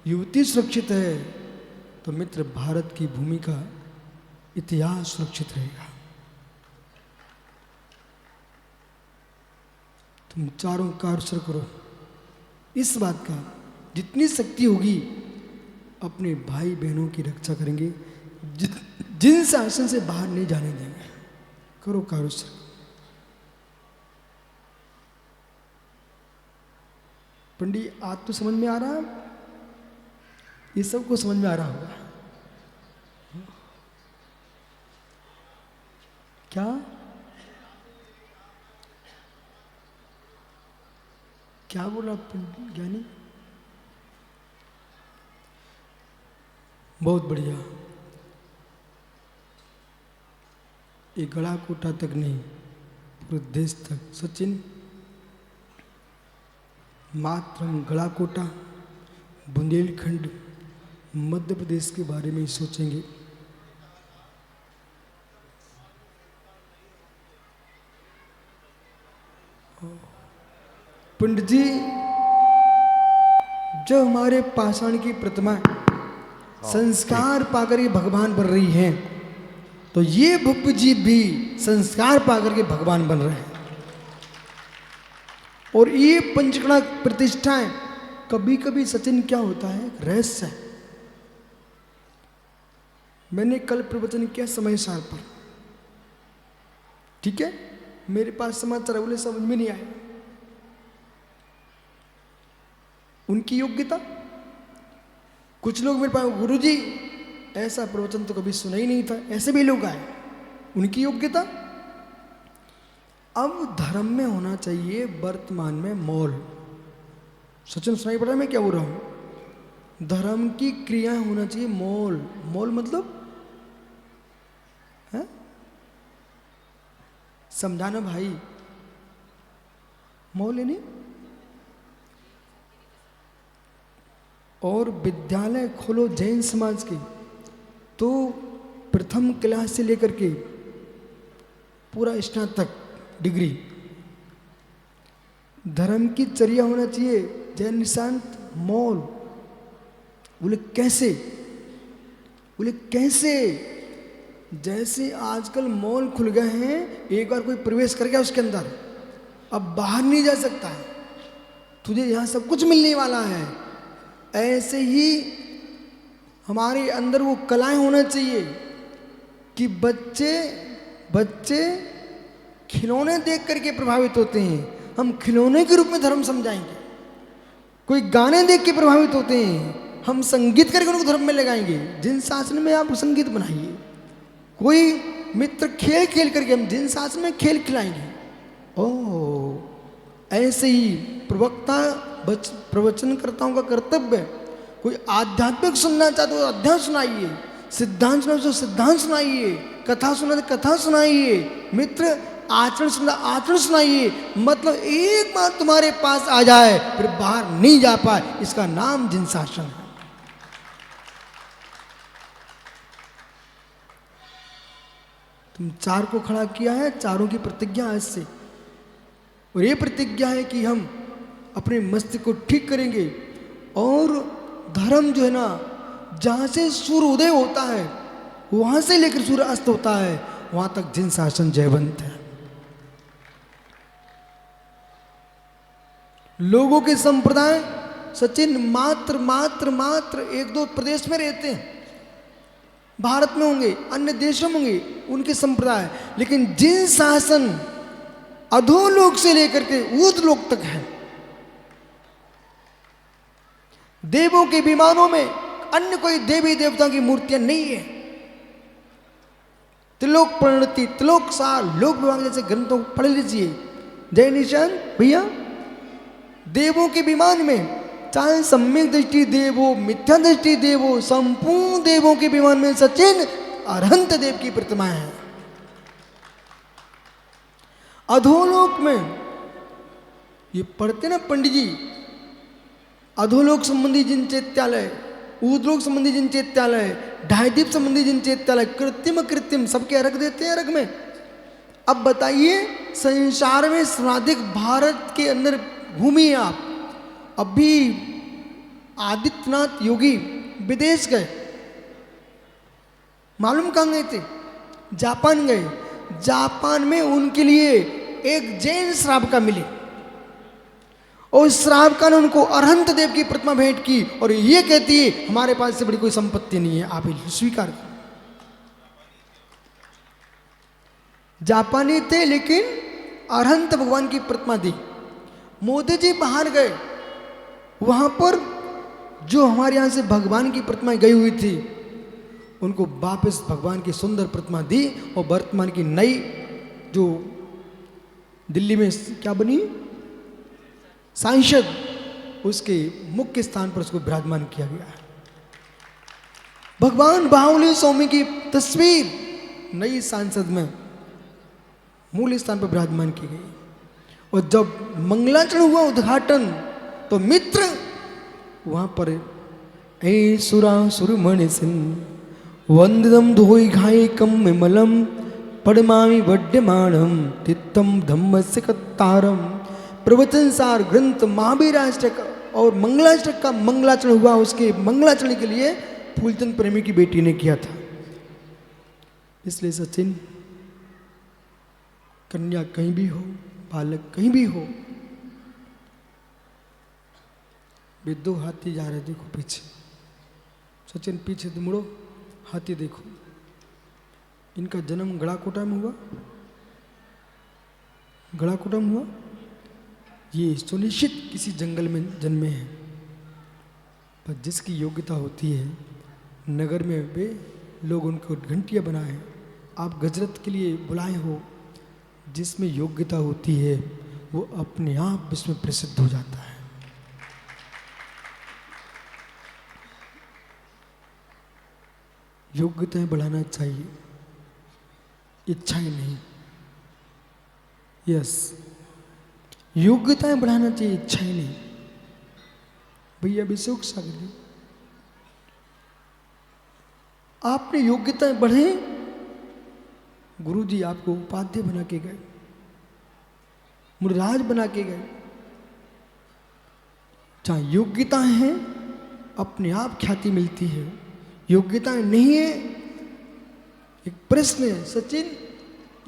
युवती सुरक्षित है, तो मित्र भारत की भूमि का इतिहास सुरक्षित रहेगा। तुम चारों कार्य करो। इस बात का जितनी शक्ति होगी अपने भाई बहनों की रक्षा करेंगे, जिन शासन से बाहर नहीं जाने देंगे। करो कार्य। पंडित आज तो समझ में आ रहा है, ये सबको समझ में आ रहा होगा क्या? क्या बोला ज्ञानी? बहुत बढ़िया। ये गला कोटा तक नहीं, पूरे देश तक। सचिन, मात्र हम गला कोटा, बुंदेलखंड, मध्य प्रदेश के बारे में ही सोचेंगे। पंडित जी, जो हमारे पाषाण की प्रतिमा संस्कार पाकर के भगवान बन रही हैं, तो ये भव्य जीव भी संस्कार पाकर के भगवान बन रहे हैं। और ये पंचकणा प्रतिष्ठाएं कभी कभी सचिन क्या होता है, रहस्य है। मैंने कल प्रवचन किया समय सार पर, ठीक है, मेरे पास समाचार बोले समझ में नहीं आया। उनकी योग्यता, कुछ लोग मेरे पास, गुरुजी ऐसा प्रवचन तो कभी सुना ही नहीं था, ऐसे भी लोग आए। उनकी योग्यता। अब धर्म में होना चाहिए वर्तमान में मौल। सचिन सुनाई पड़ रहा है मैं क्या बोल रहा हूं? धर्म की क्रियाएं होना चाहिए मौल। मौल मतलब है? समझाना भाई, मौल है नहीं। और विद्यालय खोलो जैन समाज के, तो प्रथम क्लास से लेकर के पूरा स्नातक डिग्री धर्म की चर्या होना चाहिए। जैन निशांत मौल। बोले कैसे? बोले कैसे? जैसे आजकल मॉल खुल गए हैं, एक बार कोई प्रवेश कर गया उसके अंदर, अब बाहर नहीं जा सकता है, तुझे यहाँ सब कुछ मिलने वाला है। ऐसे ही हमारे अंदर वो कलाएं होना चाहिए कि बच्चे खिलौने देख करके प्रभावित होते हैं, हम खिलौने के रूप में धर्म समझाएंगे। कोई गाने देख के प्रभावित होते हैं, हम संगीत करके उनको धर्म में लगाएंगे। जिन शासन में आप संगीत बनाइए। कोई मित्र खेल खेल करके हम जिन शासन में खेल खिलाएंगे। ओह, ऐसे ही प्रवचनकर्ताओं का कर्तव्य है। कोई आध्यात्मिक सुनना चाहते हो अध्यात्म सुनाइए, सिद्धांत सुना तो सिद्धांत सुनाइए, कथा सुना तो कथा सुनाइए, मित्र आचरण सुना आचरण सुनाइए। मतलब एक बार तुम्हारे पास आ जाए फिर बाहर नहीं जा पाए, इसका नाम जिन शासन है। तुम चार को खड़ा किया है, चारों की प्रतिज्ञा आज से, और ये प्रतिज्ञा है कि हम अपने मस्तिष्क को ठीक करेंगे। और धर्म जो है ना, जहाँ से सूर्य उदय होता है वहाँ से लेकर सूर्य अस्त होता है, वहाँ तक जिन शासन जयवंत है। लोगों के संप्रदाय सचिन मात्र एक दो प्रदेश में रहते हैं, भारत में होंगे, अन्य देशों में होंगे उनके संप्रदाय, लेकिन जिन शासन अधोलोक से लेकर के ऊर्ध्वलोक तक है। देवों के विमानों में अन्य कोई देवी देवताओं की मूर्तियां नहीं है। त्रिलोक प्रणति, त्रिलोक सार, लोक विभाग जैसे ग्रंथों को पढ़ लीजिए। जय निशान भैया, देवों के विमान में चाहे सम्यक दृष्टि देव हो, मिथ्या दृष्टि देव हो, संपूर्ण देवों के विमान में सचिन अरहंत देव की प्रतिमा है। अधोलोक में ये पढ़ते ना पंडित जी, अधोलोक संबंधी जिन चैत्यालय, ऊर्ध्वलोक संबंधी जिन चैत्यालय, ढाईदीप संबंधी जिन चैत्यालय, कृत्रिम सबके अर्घ देते हैं अर्घ में। अब बताइए, संसार में सर्वाधिक भारत के अंदर घूमिए आप। अभी आदित्यनाथ योगी विदेश गए, मालूम कहाँ गए थे? जापान गए। जापान में उनके लिए एक जैन श्रावका मिली। और श्राप का ने उनको अरहंत देव की प्रतिमा भेंट की और ये कहती है हमारे पास से बड़ी कोई संपत्ति नहीं है, आप ये स्वीकार करो। जापानी थे लेकिन अरहंत भगवान की प्रतिमा दी। मोदी जी बाहर गए, वहां पर जो हमारे यहां से भगवान की प्रतिमा गई हुई थी उनको वापस भगवान की सुंदर प्रतिमा दी और वर्तमान की नई जो दिल्ली में क्या बनी सांसद, उसके मुख्य स्थान पर उसको विराजमान किया गया है। भगवान बाहुली स्वामी की तस्वीर नई सांसद में मूल स्थान पर विराजमान की गई। और जब मंगलाचरण हुआ उद्घाटन तो मित्र वहां पर ऐ सुरा सुरमणि सिंह वंदनम धोई घाई कम विमलम पड़मामी वड्यमाणम तित्तम धम्मस्य कत्तारम प्रवचन सार ग्रंथ महावीराष्टक और मंगलाष्टक का मंगलाचरण हुआ। उसके मंगलाचरण के लिए फूलचंद प्रेमी की बेटी ने किया था। इसलिए सचिन, कन्या कहीं भी हो, बालक कहीं भी हो, वे दो हाथी जा रहे, देखो पीछे। सचिन पीछे तो मुड़ो, हाथी देखो। इनका जन्म गड़ाकोटा में हुआ, गड़ाकोटा में हुआ। ये सुनिश्चित किसी जंगल में जन्मे हैं, पर जिसकी योग्यता होती है नगर में वे लोग उनको घंटियां बनाए, आप गजरत के लिए बुलाए हो, जिसमें योग्यता होती है वो अपने आप विश्व में प्रसिद्ध हो जाता है। योग्यताएं बढ़ाना चाहिए, इच्छाएं नहीं। यस, योग्यताएं बढ़ाना चाहिए, इच्छाएं नहीं। भैया अभिषेक सागर, आपने योग्यताएं बढ़े, गुरुजी आपको उपाध्याय बना के गए, मुराज बना के गए। जहां योग्यताएं हैं अपने आप ख्याति मिलती है, योग्यताएं नहीं है। एक प्रश्न है सचिन,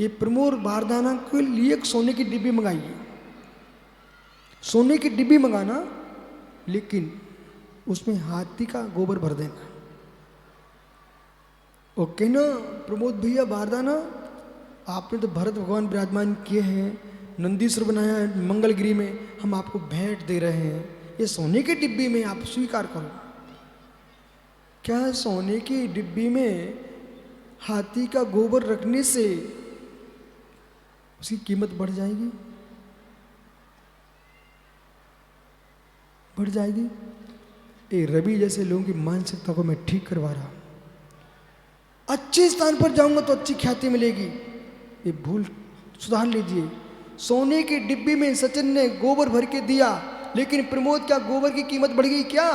ये प्रमोद बारदाना के लिए एक सोने की डिब्बी मंगाइए, सोने की डिब्बी मंगाना, लेकिन उसमें हाथी का गोबर भर देना और कहना प्रमोद भैया बारदाना आपने तो भरत भगवान विराजमान किए हैं, नंदीश्वर बनाया है मंगलगिरी में, हम आपको भेंट दे रहे हैं, ये सोने की डिब्बी में आप स्वीकार करो। क्या सोने की डिब्बी में हाथी का गोबर रखने से उसकी कीमत बढ़ जाएगी? बढ़ जाएगी। ए रवि जैसे लोगों की मानसिकता को मैं ठीक करवा रहा हूं। अच्छे स्थान पर जाऊंगा तो अच्छी ख्याति मिलेगी, ये भूल सुधार लीजिए। सोने की डिब्बी में सचिन ने गोबर भर के दिया, लेकिन प्रमोद क्या गोबर की कीमत बढ़ गई क्या?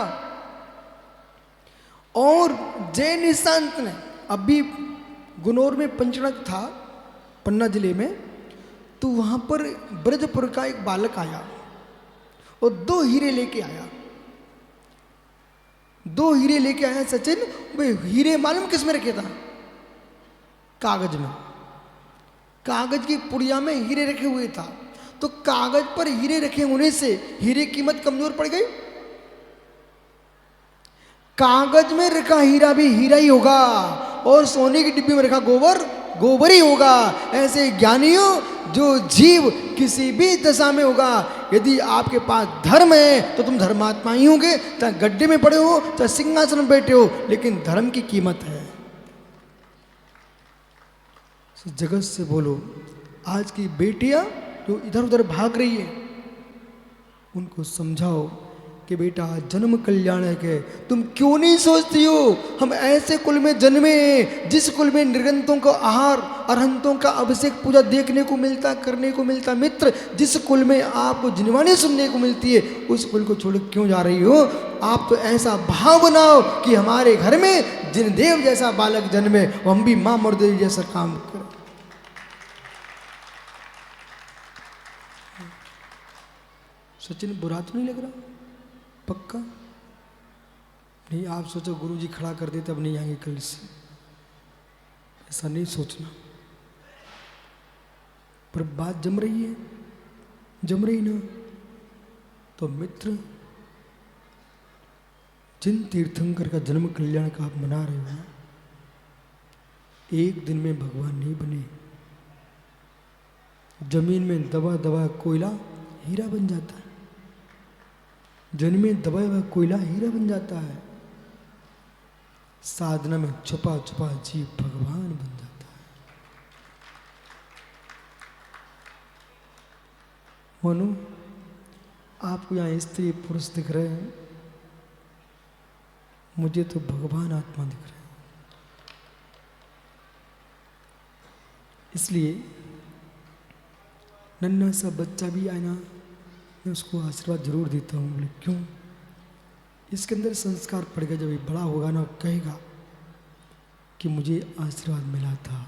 और जैन निशांत ने अभी गुनौर में पंचनक था, पन्ना जिले में, तो वहां पर ब्रजपुर का एक बालक आया और 2 हीरे लेके आया। 2 हीरे लेके आया सचिन। वे हीरे मालूम किस में रखे था? कागज में, कागज की पुड़िया में हीरे रखे हुए था। तो कागज पर हीरे रखे होने से हीरे की कीमत कमजोर पड़ गई। कागज में रखा हीरा भी हीरा ही होगा और सोने की डिब्बी में रखा गोबर गोबर ही होगा। ऐसे ज्ञानियों, जो जीव किसी भी दशा में होगा, यदि आपके पास धर्म है तो तुम धर्मात्मा ही होंगे, चाहे गड्ढे में पड़े हो चाहे सिंहासन में बैठे हो, लेकिन धर्म की कीमत है। जगत से बोलो, आज की बेटियां जो इधर उधर भाग रही है उनको समझाओ कि बेटा जन्म कल्याणक है, तुम क्यों नहीं सोचती हो हम ऐसे कुल में जन्मे जिस कुल में निर्गंतों का आहार, अरहंतों का अभिषेक पूजा देखने को मिलता, करने को मिलता। मित्र, जिस कुल में आपको जिनवानी सुनने को मिलती है उस कुल को छोड़ क्यों जा रही हो? आप तो ऐसा भाव बनाओ कि हमारे घर में जिन देव जैसा बालक जन्मे, हम भी मां मर्देवी जैसा काम करें। सचिन बुरा तो नहीं लग रहा? पक्का नहीं? आप सोचो गुरुजी खड़ा कर देते अब नहीं आएंगे कल से, ऐसा नहीं सोचना। पर बात जम रही है, जम रही ना? तो मित्र, जिन तीर्थंकर का जन्म कल्याण का आप मना रहे हो ना, एक दिन में भगवान नहीं बने। जमीन में दबा दबा कोयला हीरा बन जाता है, जमीन में दबा हुआ कोयला हीरा बन जाता है, साधना में छुपा छुपा जीव भगवान बन जाता है। मानो आपको यहाँ स्त्री पुरुष दिख रहे हैं, मुझे तो भगवान आत्मा दिख रहे हैं। इसलिए नन्हा सा बच्चा भी आए ना, मैं उसको आशीर्वाद जरूर देता हूँ। बोले क्यों? इसके अंदर संस्कार पड़ेगा, जब ये बड़ा होगा ना कहेगा कि मुझे आशीर्वाद मिला था।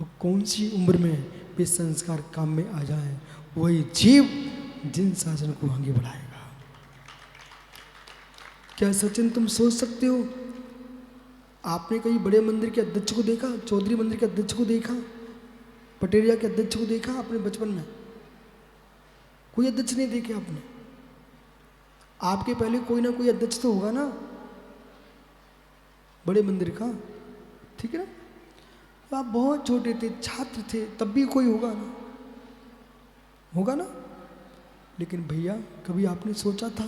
और कौन सी उम्र में ये संस्कार काम में आ जाए, वही जीव जिन शासन को आगे बढ़ाएगा। क्या सचिन तुम सोच सकते हो, आपने कहीं बड़े मंदिर के अध्यक्ष को देखा, चौधरी मंदिर के अध्यक्ष को देखा, पटेरिया के अध्यक्ष को देखा आपने बचपन में? कोई अध्यक्ष नहीं देखे आपने। आपके पहले कोई ना कोई अध्यक्ष तो होगा ना बड़े मंदिर का, ठीक है ना? तो आप बहुत छोटे थे, छात्र थे, तब भी कोई होगा ना, होगा ना। लेकिन भैया, कभी आपने सोचा था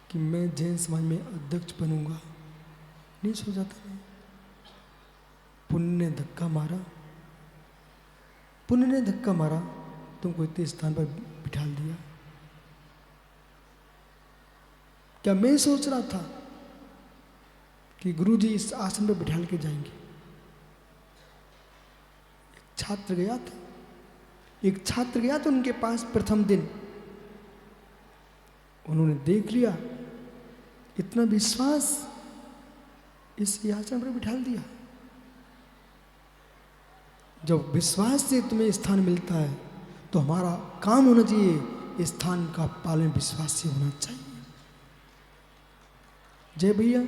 कि मैं जैन समाज में अध्यक्ष बनूंगा? नहीं सोचा था ना। पुण्य ने धक्का मारा, पुण्य ने धक्का मारा, तुमको इतने स्थान पर बिठा दिया। क्या मैं सोच रहा था कि गुरुजी इस आसन पर बिठा के जाएंगे? एक छात्र गया था उनके पास प्रथम दिन, उन्होंने देख लिया, इतना विश्वास, इस आसन पर बिठा दिया। जब विश्वास से तुम्हें स्थान मिलता है तो हमारा काम होना चाहिए स्थान का पालन विश्वास से होना चाहिए। जय भैया,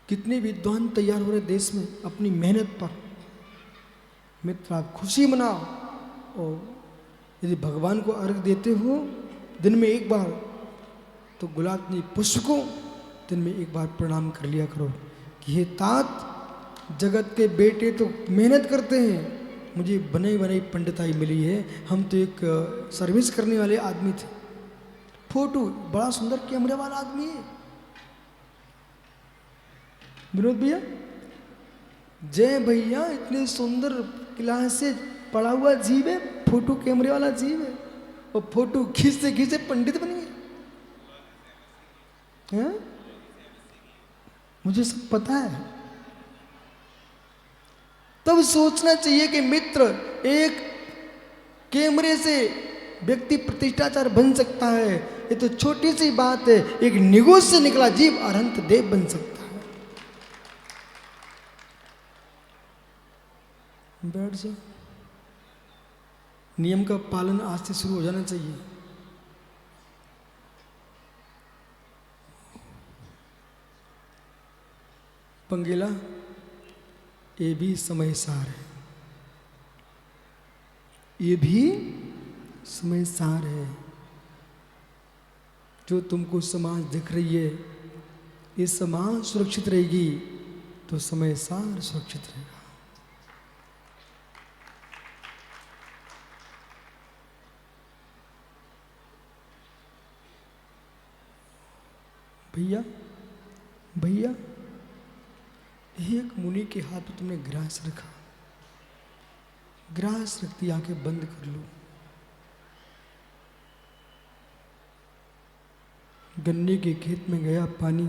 कितने विद्वान तैयार हो रहे देश में अपनी मेहनत पर। मित्र, आप खुशी मनाओ, और यदि भगवान को अर्घ देते हो दिन में एक बार, तो गुलाब पुष्प को दिन में एक बार प्रणाम कर लिया करो कि हे तात, जगत के बेटे तो मेहनत करते हैं, मुझे बनाई बनाई पंडिताई मिली है, हम तो एक सर्विस करने वाले आदमी थे। फोटो बड़ा सुंदर कैमरे वाला आदमी है विनोद भैया। जय भैया, इतने सुंदर क्लास से पढ़ा हुआ जीव है, फोटो कैमरे वाला जीव है, और फोटो खींचते खींचते पंडित बन गए हैं। मुझे सब पता है। तब सोचना चाहिए कि मित्र, एक कैमरे से व्यक्ति प्रतिष्ठाचार बन सकता है, ये तो छोटी सी बात है। एक निगोज से निकला जीव अरहंत देव बन सकता है। बैठ जाओ, नियम का पालन आज से शुरू हो जाना चाहिए। पंगेला, ये भी समय सार है, ये भी समय सार है। जो तुमको समाज दिख रही है, ये समाज सुरक्षित रहेगी तो समय सार सुरक्षित रहेगा। भैया भैया, एक मुनि के हाथ में तुमने ग्रास रखा, ग्रास रखती आंखें बंद कर लो। गन्ने के खेत में गया पानी,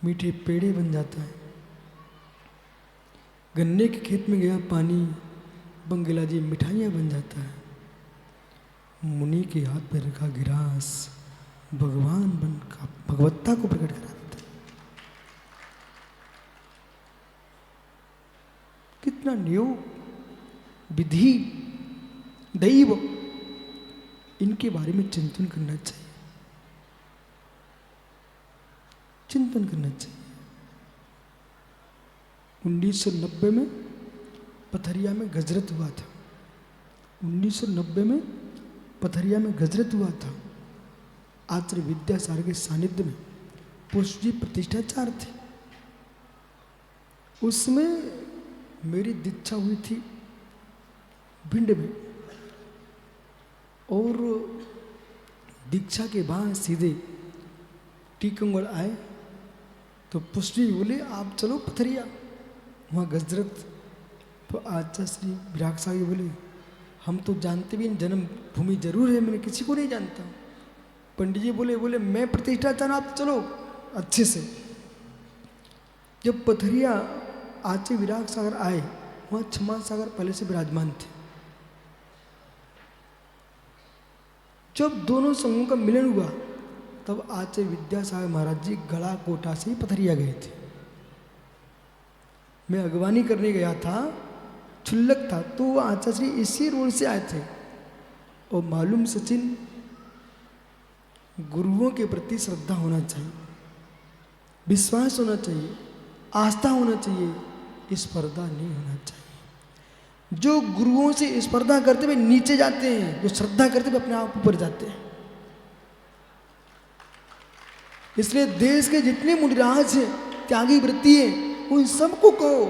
मीठे पेड़े बन जाता है। गन्ने के खेत में गया पानी, बंगला जी मिठाइयाँ बन जाता है। मुनि के हाथ में रखा गिलास भगवान बन का भगवत्ता को प्रकट करा देता है। कितना नियोग, विधि, दैव, इनके बारे में चिंतन करना चाहिए, चिंतन करना चाहिए। 1990 में पथरिया में गजरत हुआ था। 1990 में पथरिया में गजरत हुआ था। आचार्य विद्यासागर के सानिध्य में पुष्प जी प्रतिष्ठाचार्य थे। उसमें मेरी दीक्षा हुई थी भिंड में, और दीक्षा के बाद सीधे टीकमगढ़ आए तो पुष्प जी बोले आप चलो पथरिया, वहाँ गजरत। तो आचार्य श्री विराग साहब बोले हम तो जानते भी नहीं, जन्मभूमि जरूर है, मैंने किसी को नहीं जानता। पंडित जी बोले मैं प्रतिष्ठाचार्य, आप चलो अच्छे से। जब पथरिया आचार्य विराग सागर आए, वहाँ क्षमा सागर पहले से विराजमान थे। जब दोनों संघों का मिलन हुआ तब आचार्य विद्यासागर महाराज जी गला कोटा से ही पथरिया गए थे। मैं अगवानी करने गया था, छुल्लक था, तो वो आचार्य श्री इसी रोड से आए थे। और मालूम सचिन, गुरुओं के प्रति श्रद्धा होना चाहिए, विश्वास होना चाहिए, आस्था होना चाहिए, स्पर्धा नहीं होना चाहिए। जो गुरुओं से स्पर्धा करते हुए नीचे जाते हैं, जो श्रद्धा करते हुए अपने आप ऊपर जाते हैं। इसलिए देश के जितने मुनिराज हैं, त्यागी वृत्ति है, उन सबको कहो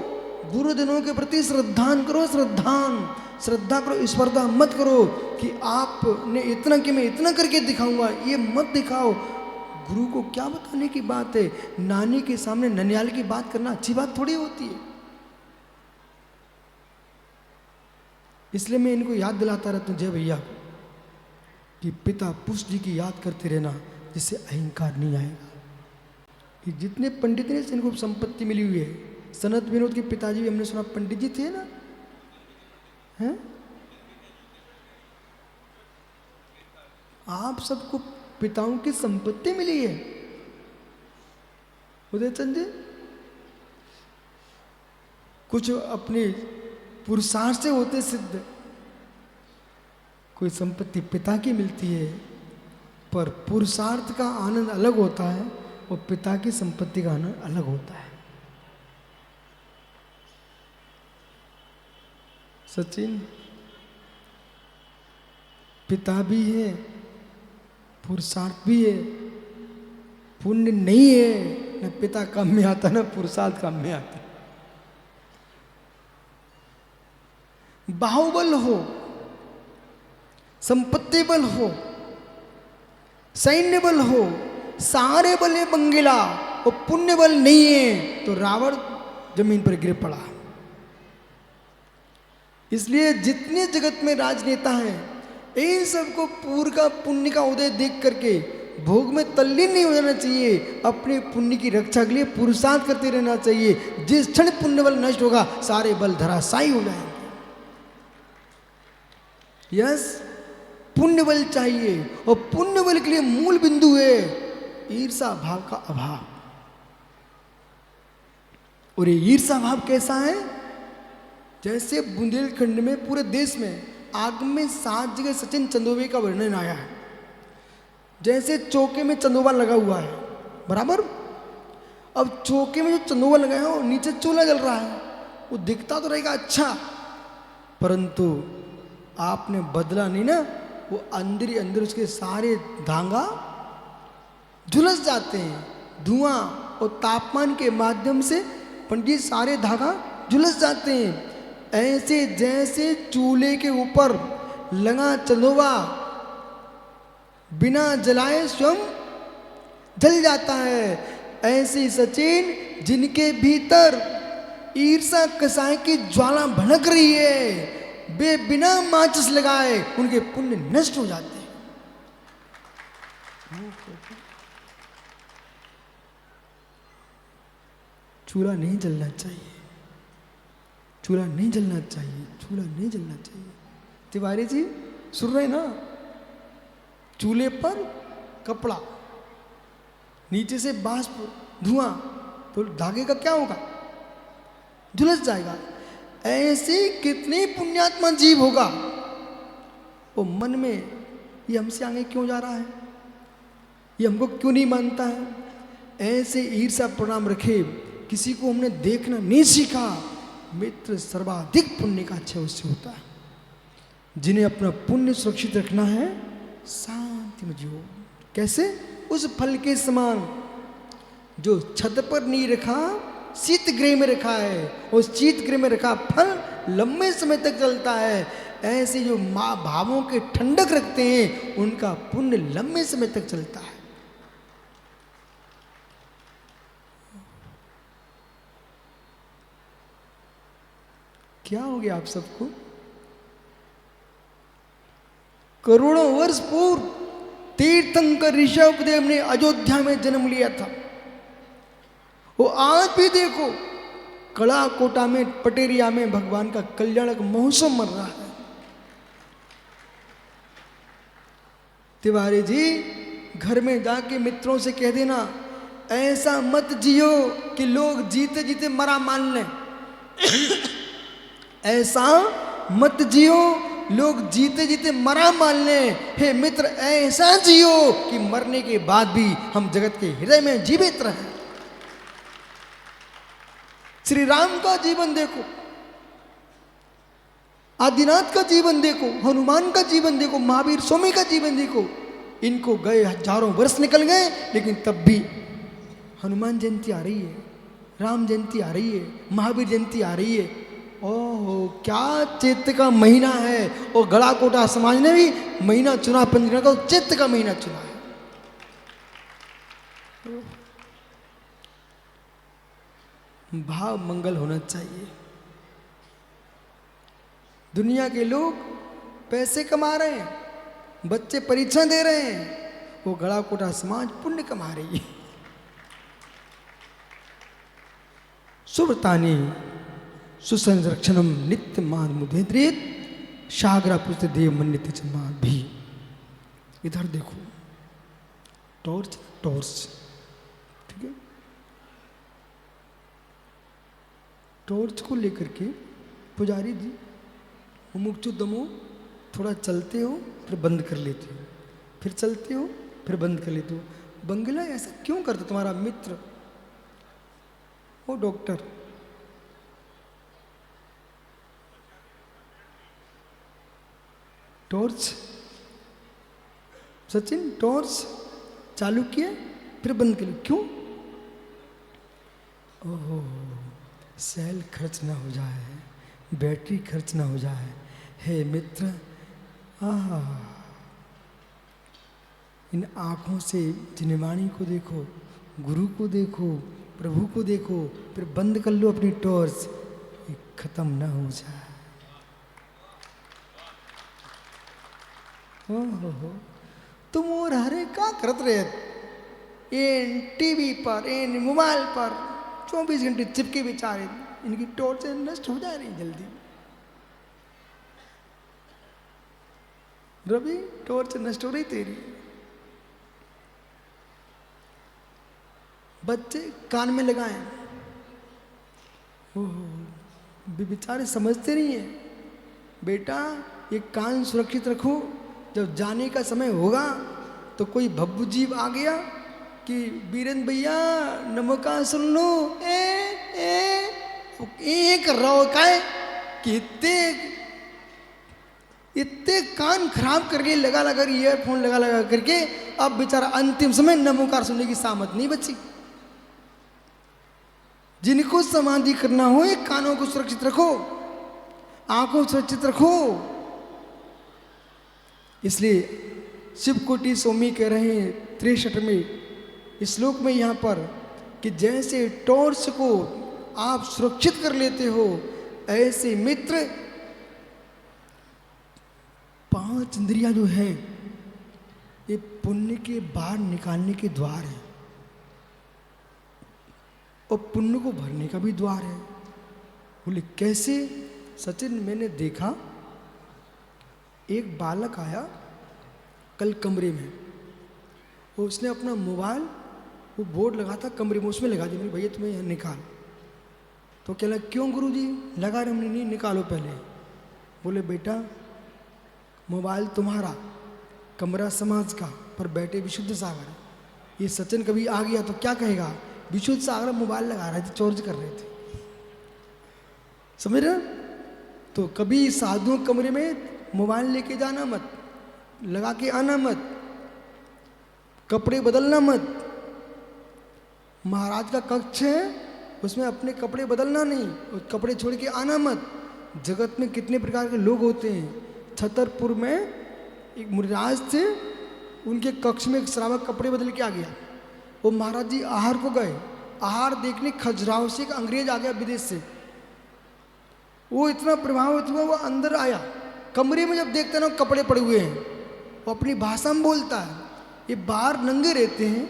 गुरुजनों के प्रति श्रद्धान करो, श्रद्धा करो, स्पर्धा मत करो कि आपने इतना कि मैं इतना करके दिखाऊंगा, ये मत दिखाओ। गुरु को क्या बताने की बात है? नानी के सामने ननियाल की बात करना अच्छी बात थोड़ी होती है। इसलिए मैं इनको याद दिलाता रहता हूँ जय भैया को कि पिता पुष्प जी की याद करते रहना, जिससे अहंकार नहीं आएगा। कि जितने पंडित हैं इनको संपत्ति मिली हुई है। सनत विनोद के पिताजी भी हमने सुना पंडित जी थे ना, हैं? आप सबको पिताओं की संपत्ति मिली है। उदय चंद जी, कुछ अपने पुरुषार्थ से होते सिद्ध, कोई संपत्ति पिता की मिलती है, पर पुरुषार्थ का आनंद अलग होता है और पिता की संपत्ति का आनंद अलग होता है। सचिन, पिता भी है, पुरुषार्थ भी है। पुण्य नहीं है, न पिता काम में आता न पुरुषार्थ काम में आता। बाहुबल हो, संपत्ति बल हो, सैन्य बल हो, सारे बल है बंगेला, और पुण्य बल नहीं है तो रावण जमीन पर गिर पड़ा। इसलिए जितने जगत में राजनेता हैं, इन सबको पूर्व का पुण्य का उदय देख करके भोग में तल्लीन नहीं हो जाना चाहिए। अपने पुण्य की रक्षा के लिए पुरुषार्थ करते रहना चाहिए। जिस क्षण पुण्य बल नष्ट होगा, सारे बल धराशायी हो जाएंगे। यस, पुण्य बल चाहिए, और पुण्य बल के लिए मूल बिंदु है ईर्षा भाव का अभाव। और ये ईर्षा भाव कैसा है? जैसे बुंदेलखंड में पूरे देश में आग में 7 जगह सचिन चंदोबे का वर्णन आया है। जैसे चौके में चंदोबा लगा हुआ है, बराबर। अब चौके में जो चंदोबा लगाया है और नीचे चूल्हा जल रहा है, वो दिखता तो रहेगा अच्छा, परंतु आपने बदला नहीं ना, वो अंदर ही अंदर उसके सारे धागा झुलस जाते हैं। धुआं और तापमान के माध्यम से पंडित सारे धागा झुलस जाते हैं। ऐसे जैसे चूल्हे के ऊपर लगा चंदोबा बिना जलाए स्वयं जल जाता है, ऐसे सचिन जिनके भीतर ईर्षा कसाय की ज्वाला भड़क रही है, वे बिना माचिस लगाए उनके पुण्य नष्ट हो जाते हैं। चूल्हा नहीं जलना चाहिए, चूल्हा नहीं जलना चाहिए, चूल्हा नहीं जलना चाहिए। तिवारी जी सुन रहे ना? चूल्हे पर कपड़ा, नीचे से बाष्प धुआं, तो धागे का क्या होगा? झुलस जाएगा। ऐसे कितने पुण्यात्मा जीव होगा, वो मन में ये हमसे आगे क्यों जा रहा है, ये हमको क्यों नहीं मानता है, ऐसे ईर्षा प्रणाम रखे। किसी को हमने देखना नहीं सीखा, मित्र सर्वाधिक पुण्य का क्षय उससे होता है। जिन्हें अपना पुण्य सुरक्षित रखना है शांति में जियो। कैसे? उस फल के समान जो छत पर नहीं रखा, शीत गृह में रखा है, उस शीत गृह में रखा फल लंबे समय तक चलता है। ऐसे जो माँ भावों के ठंडक रखते हैं उनका पुण्य लंबे समय तक चलता है। क्या हो गया आप सबको? करोड़ों वर्ष पूर्व तीर्थंकर ऋषभदेव ने अयोध्या में जन्म लिया था। वो आज भी देखो कड़ाकोटा में, पटेरिया में भगवान का कल्याणक महोत्सव मन रहा है। तिवारी जी, घर में जाके मित्रों से कह देना, ऐसा मत जियो कि लोग जीते जीते मरा मान लें। ऐसा मत जियो लोग जीते जीते मरा मान लें। हे मित्र, ऐसा जियो कि मरने के बाद भी हम जगत के हृदय में जीवित रहें। श्री राम का जीवन देखो, आदिनाथ का जीवन देखो, हनुमान का जीवन देखो, महावीर स्वामी का जीवन देखो। इनको गए हजारों वर्ष निकल गए, लेकिन तब भी हनुमान जयंती आ रही है, राम जयंती आ रही है, महावीर जयंती आ रही है। ओहो, क्या चैत्र का महीना है। और गड़ाकोटा समाज ने भी महीना चुना, पंजीकरण का, चैत्र का महीना चुना है। भाव मंगल होना चाहिए। दुनिया के लोग पैसे कमा रहे हैं, बच्चे परीक्षा दे रहे हैं, वो गड़ाकोटा समाज पुण्य कमा रही है। सुव्रतानि सुसंरक्षणम नित्य मान मुदेन्द्रित सागरा पुष्ट देव मन्यते च मान भी। इधर देखो, टॉर्च टॉर्च, ठीक है, टॉर्च को लेकर के पुजारी जी मुमुक्षु दमो थोड़ा चलते हो फिर बंद कर लेते हो, फिर चलते हो फिर बंद कर लेते हो। बंगला ऐसा क्यों करता तुम्हारा मित्र? ओ डॉक्टर, टॉर्च, सचिन टॉर्च चालू किया फिर बंद कर लिया, क्यों? ओहो, सेल खर्च ना हो जाए, बैटरी खर्च ना हो जाए। हे मित्र, इन आँखों से जिनवाणी को देखो, गुरु को देखो, प्रभु को देखो, फिर बंद कर लो अपनी टॉर्च, ये खत्म ना हो जाए। ओहो, तुम और हरे का करत रहे? इन टीवी पर, इन मोबाइल पर 24 घंटे चिपके बेचारे, इनकी टॉर्च नष्ट हो जा रही जल्दी। रवि, टॉर्च नष्ट हो रही तेरी। बच्चे कान में लगाए, ओहो, बेचारे समझते नहीं है। बेटा, ये कान सुरक्षित रखो, जब जाने का समय होगा तो कोई भब्बू जीव आ गया कि बीरेंद्र भैया नमका सुन लो, एक रोकाए कि इतने कान खराब करके लगा लगा ईयरफोन लगा लगा करके अब बेचारा अंतिम समय नमोकार सुनने की सामत नहीं बची। जिनको समाधि करना हो, ये कानों को सुरक्षित रखो, आंखों को सुरक्षित रखो। इसलिए शिवकोटि स्वामी कह रहे हैं 63वें श्लोक में यहाँ पर कि जैसे टॉर्च को आप सुरक्षित कर लेते हो, ऐसे मित्र 5 इंद्रियां जो है ये पुण्य के बाहर निकालने के द्वार है और पुण्य को भरने का भी द्वार है। बोले कैसे? सचिन, मैंने देखा एक बालक आया कल कमरे में, वो उसने अपना मोबाइल, वो बोर्ड लगा था कमरे में, उसमें लगा दिया। भैया तुम्हें यहाँ निकाल। तो कह लगा क्यों गुरुजी? लगा रहे, हमने नहीं, निकालो पहले। बोले बेटा, मोबाइल तुम्हारा, कमरा समाज का, पर बैठे विशुद्ध सागर। ये सचिन कभी आ गया तो क्या कहेगा? विशुद्ध सागर मोबाइल लगा रहे थे, चार्ज कर रहे थे, समझ रहे? तो कभी साधुओं कमरे में मोबाइल लेके जाना मत, लगा के आना मत, कपड़े बदलना मत। महाराज का कक्ष है, उसमें अपने कपड़े बदलना नहीं और कपड़े छोड़ के आना मत। जगत में कितने प्रकार के लोग होते हैं। छतरपुर में एक मुनिराज थे, उनके कक्ष में एक श्रावक कपड़े बदल के आ गया। वो महाराज जी आहार को गए, आहार देखने खजुराहो से एक अंग्रेज आ गया विदेश से। वो इतना प्रभावित हुआ, वो अंदर आया, कमरे में जब देखता ना कपड़े पड़े हुए हैं, वो अपनी भाषा में बोलता है, ये बाहर नंगे रहते हैं,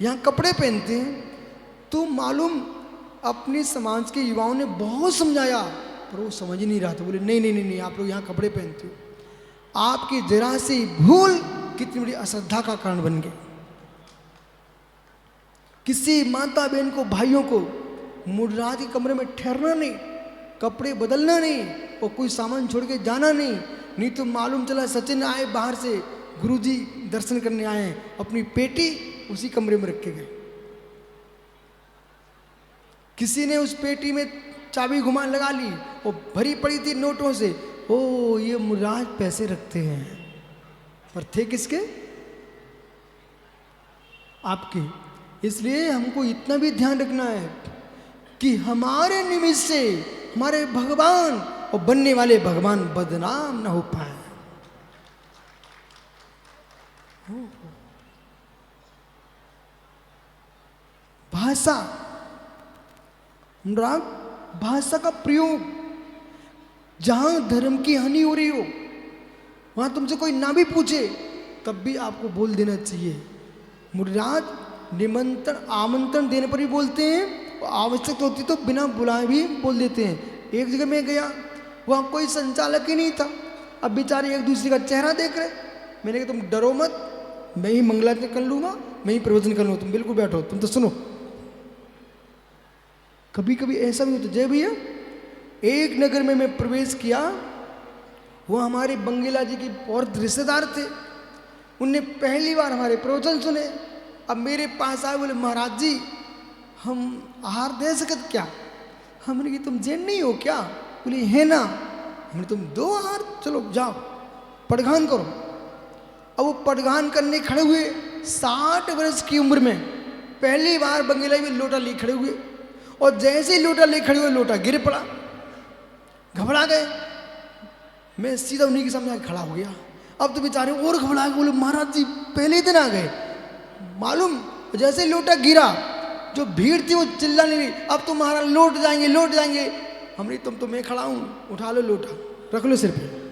यहाँ कपड़े पहनते हैं। तो मालूम अपने समाज के युवाओं ने बहुत समझाया, पर वो समझ ही नहीं रहा था। बोले नहीं नहीं नहीं नहीं, आप लोग यहाँ कपड़े पहनते हो, आपकी जरा सी भूल कितनी बड़ी अश्रद्धा का कारण बन गई। किसी माता बहन को, भाइयों को मुनिराज के कमरे में ठहरना नहीं, कपड़े बदलना नहीं और कोई सामान छोड़ के जाना नहीं। नहीं तो मालूम चला सचिन आए बाहर से, गुरुजी दर्शन करने आए हैं, अपनी पेटी उसी कमरे में रख के गए। किसी ने उस पेटी में चाबी घुमा लगा ली और भरी पड़ी थी नोटों से। ओ ये मुनिराज पैसे रखते हैं, पर थे किसके? आपके। इसलिए हमको इतना भी ध्यान रखना है कि हमारे निमित्त से हमारे भगवान और बनने वाले भगवान बदनाम ना हो पाए। भाषा, अनुराग, भाषा का प्रयोग, जहां धर्म की हानि हो रही हो, वहां तुमसे कोई ना भी पूछे तब भी आपको बोल देना चाहिए। मुनिराज निमंत्रण आमंत्रण देने पर भी बोलते हैं, और आवश्यकता होती तो बिना बुलाए भी बोल देते हैं। एक जगह मैं गया, वहां कोई संचालक ही नहीं था। अब बेचारे एक दूसरे का चेहरा देख रहे। मैंने कहा तुम डरो मत, मैं ही मंगलाचरण कर लूंगा, मैं ही प्रवचन कर लूंगा, तुम बिल्कुल बैठो, तुम तो सुनो। कभी कभी ऐसा भी होता। जय भैया, एक नगर में मैं प्रवेश किया, वो हमारे बंगेला जी के और रिश्तेदार थे। उनने पहली बार हमारे प्रवचन सुने। अब मेरे पास आए, बोले महाराज जी हम आहार दे सकते क्या? हमने कि तुम जैन नहीं हो क्या? बोले है ना। हमने तुम दो आहार, चलो जाओ पटगान करो। अब वो पटगान करने खड़े हुए, 60 वर्ष की उम्र में पहली बार बंगेला में लोटा ले खड़े हुए, और जैसे ही लोटा ले खड़े हुए लोटा गिर पड़ा, घबरा गए। मैं सीधा उन्हीं के सामने आके खड़ा हो गया। अब तो बेचारे और घबरा गए, बोले महाराज जी पहले ही दिन आ गए। मालूम जैसे ही लोटा गिरा, जो भीड़ थी वो चिल्लाने लगी, अब तो महाराज लौट जाएंगे लौट जाएंगे। हमने तुम तो मैं खड़ा हूं, उठा लो लोटा, रख लो सिर पे।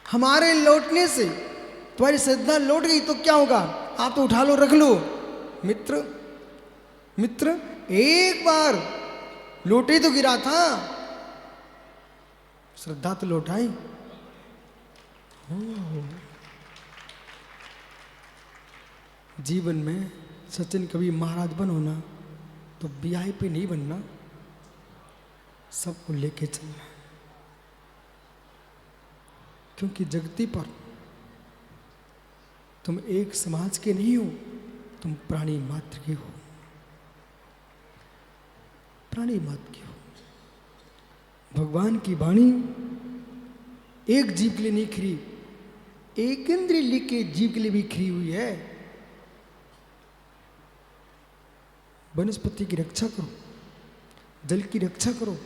हमारे लौटने से तुम्हारी श्रद्धा लौट गई तो क्या होगा? आप तो उठा लो रख लो। मित्र मित्र, एक बार लोटे तो गिरा था, श्रद्धा तो लौटाई। जीवन में सचिन कभी महाराज बनो ना तो वीआईपी नहीं बनना, सबको लेके चलना। क्योंकि जगती पर तुम एक समाज के नहीं हो, तुम प्राणी मात्र के हो, प्राणी मात्र के हो। भगवान की वाणी एक जीव के लिए नहीं खरी, एक इंद्रिय लेके जीव के लिए भी खरी हुई है। वनस्पति की रक्षा करो, जल की रक्षा करो।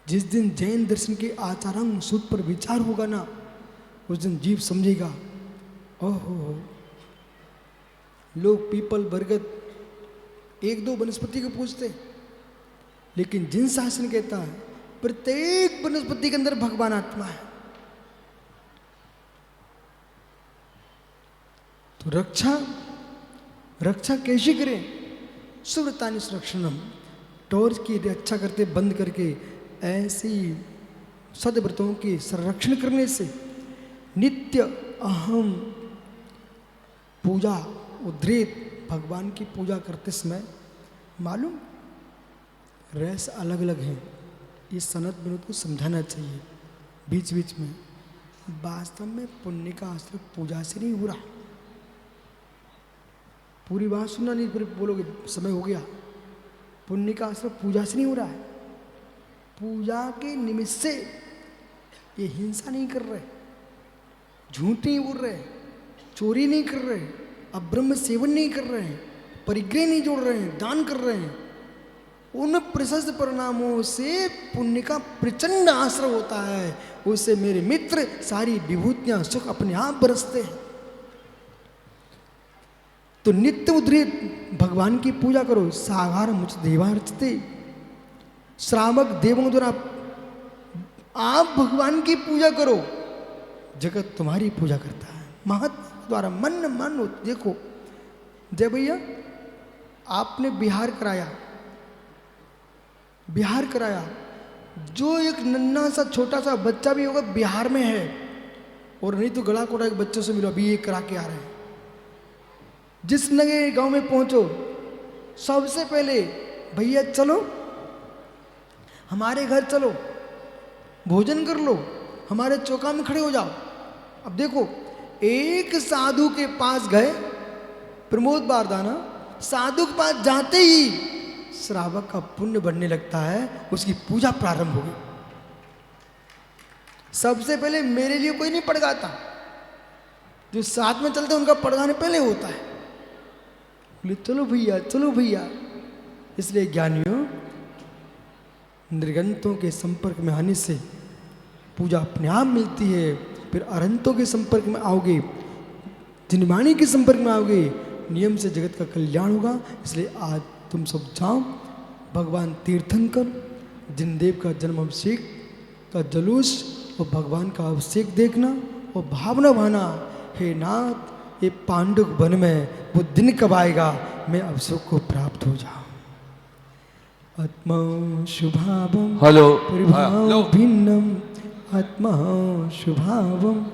जिस दिन जैन दर्शन के आचारांग सूत्र पर विचार होगा ना, उस दिन जीव समझेगा, ओहो लोग पीपल बरगद एक दो वनस्पति को पूछते, लेकिन जिन शासन कहता है प्रत्येक वनस्पति के अंदर भगवान आत्मा है। तो रक्षा कैसे करें? सुव्रतानि सुरक्षणम, टॉर्च की रक्षा करते बंद करके ऐसी सदव्रतों की संरक्षण करने से नित्य अहम पूजा उद्रेत भगवान की पूजा करते समय मालूम रस अलग अलग हैं। ये सनत विनोद को समझाना चाहिए बीच बीच में। वास्तव में पुण्य का आश्रय पूजा से नहीं हो रहा। पूरी बात सुनना नहीं, फिर बोलोगे समय हो गया। पुण्य का आश्रय पूजा से नहीं हो रहा है। पूजा के निमित्त से ये हिंसा नहीं कर रहे, झूठ नहीं बोल रहे, चोरी नहीं कर रहे, अब्रह्म सेवन नहीं कर रहे हैं, परिग्रह नहीं जोड़ रहे हैं, दान कर रहे हैं, उन प्रशस्त परिणामों से पुण्य का प्रचंड आश्रय होता है। उससे मेरे मित्र सारी विभूतियां सुख अपने आप बरसते हैं। तो नित्य उद्धृत भगवान की पूजा करो। सागार मुझ देवार्चते, श्रावक देवों द्वारा आप भगवान की पूजा करो, जगत तुम्हारी पूजा करता है। महात्मा द्वारा मन मानो। देखो जय भैया, आपने बिहार कराया, बिहार कराया, जो एक नन्हा सा छोटा सा बच्चा भी होगा बिहार में है, और नहीं तो गला कोटा के बच्चों से मिलो, अभी ये करा के आ रहे हैं। जिस नगे गांव में पहुंचो, सबसे पहले भैया चलो हमारे घर, चलो भोजन कर लो, हमारे चौका में खड़े हो जाओ। अब देखो, एक साधु के पास गए प्रमोद बारदाना, साधु के पास जाते ही श्रावक का पुण्य बढ़ने लगता है, उसकी पूजा प्रारंभ हो गई। सबसे पहले मेरे लिए कोई नहीं पड़गाता, जो साथ में चलते उनका पड़गाने पहले होता है। बोले चलो भैया, चलो भैया। इसलिए ज्ञानियों, निर्गंतों के संपर्क में आने से पूजा अपने आप मिलती है। फिर अरंतों के संपर्क में आओगे, जिनवाणी के संपर्क में आओगे, नियम से जगत का कल्याण होगा। इसलिए आज तुम सब जाओ, भगवान तीर्थंकर जिनदेव का जन्म अभिषेक का जुलूस और भगवान का अभिषेक देखना और भावना भाना, हे नाथ ये पांडुक वन में वो दिन कब आएगा मैं अभिषेक को प्राप्त हो जाऊं। आत्मा शुभावम हेलो परिभाव भिन्नम, आत्मा शुभावम।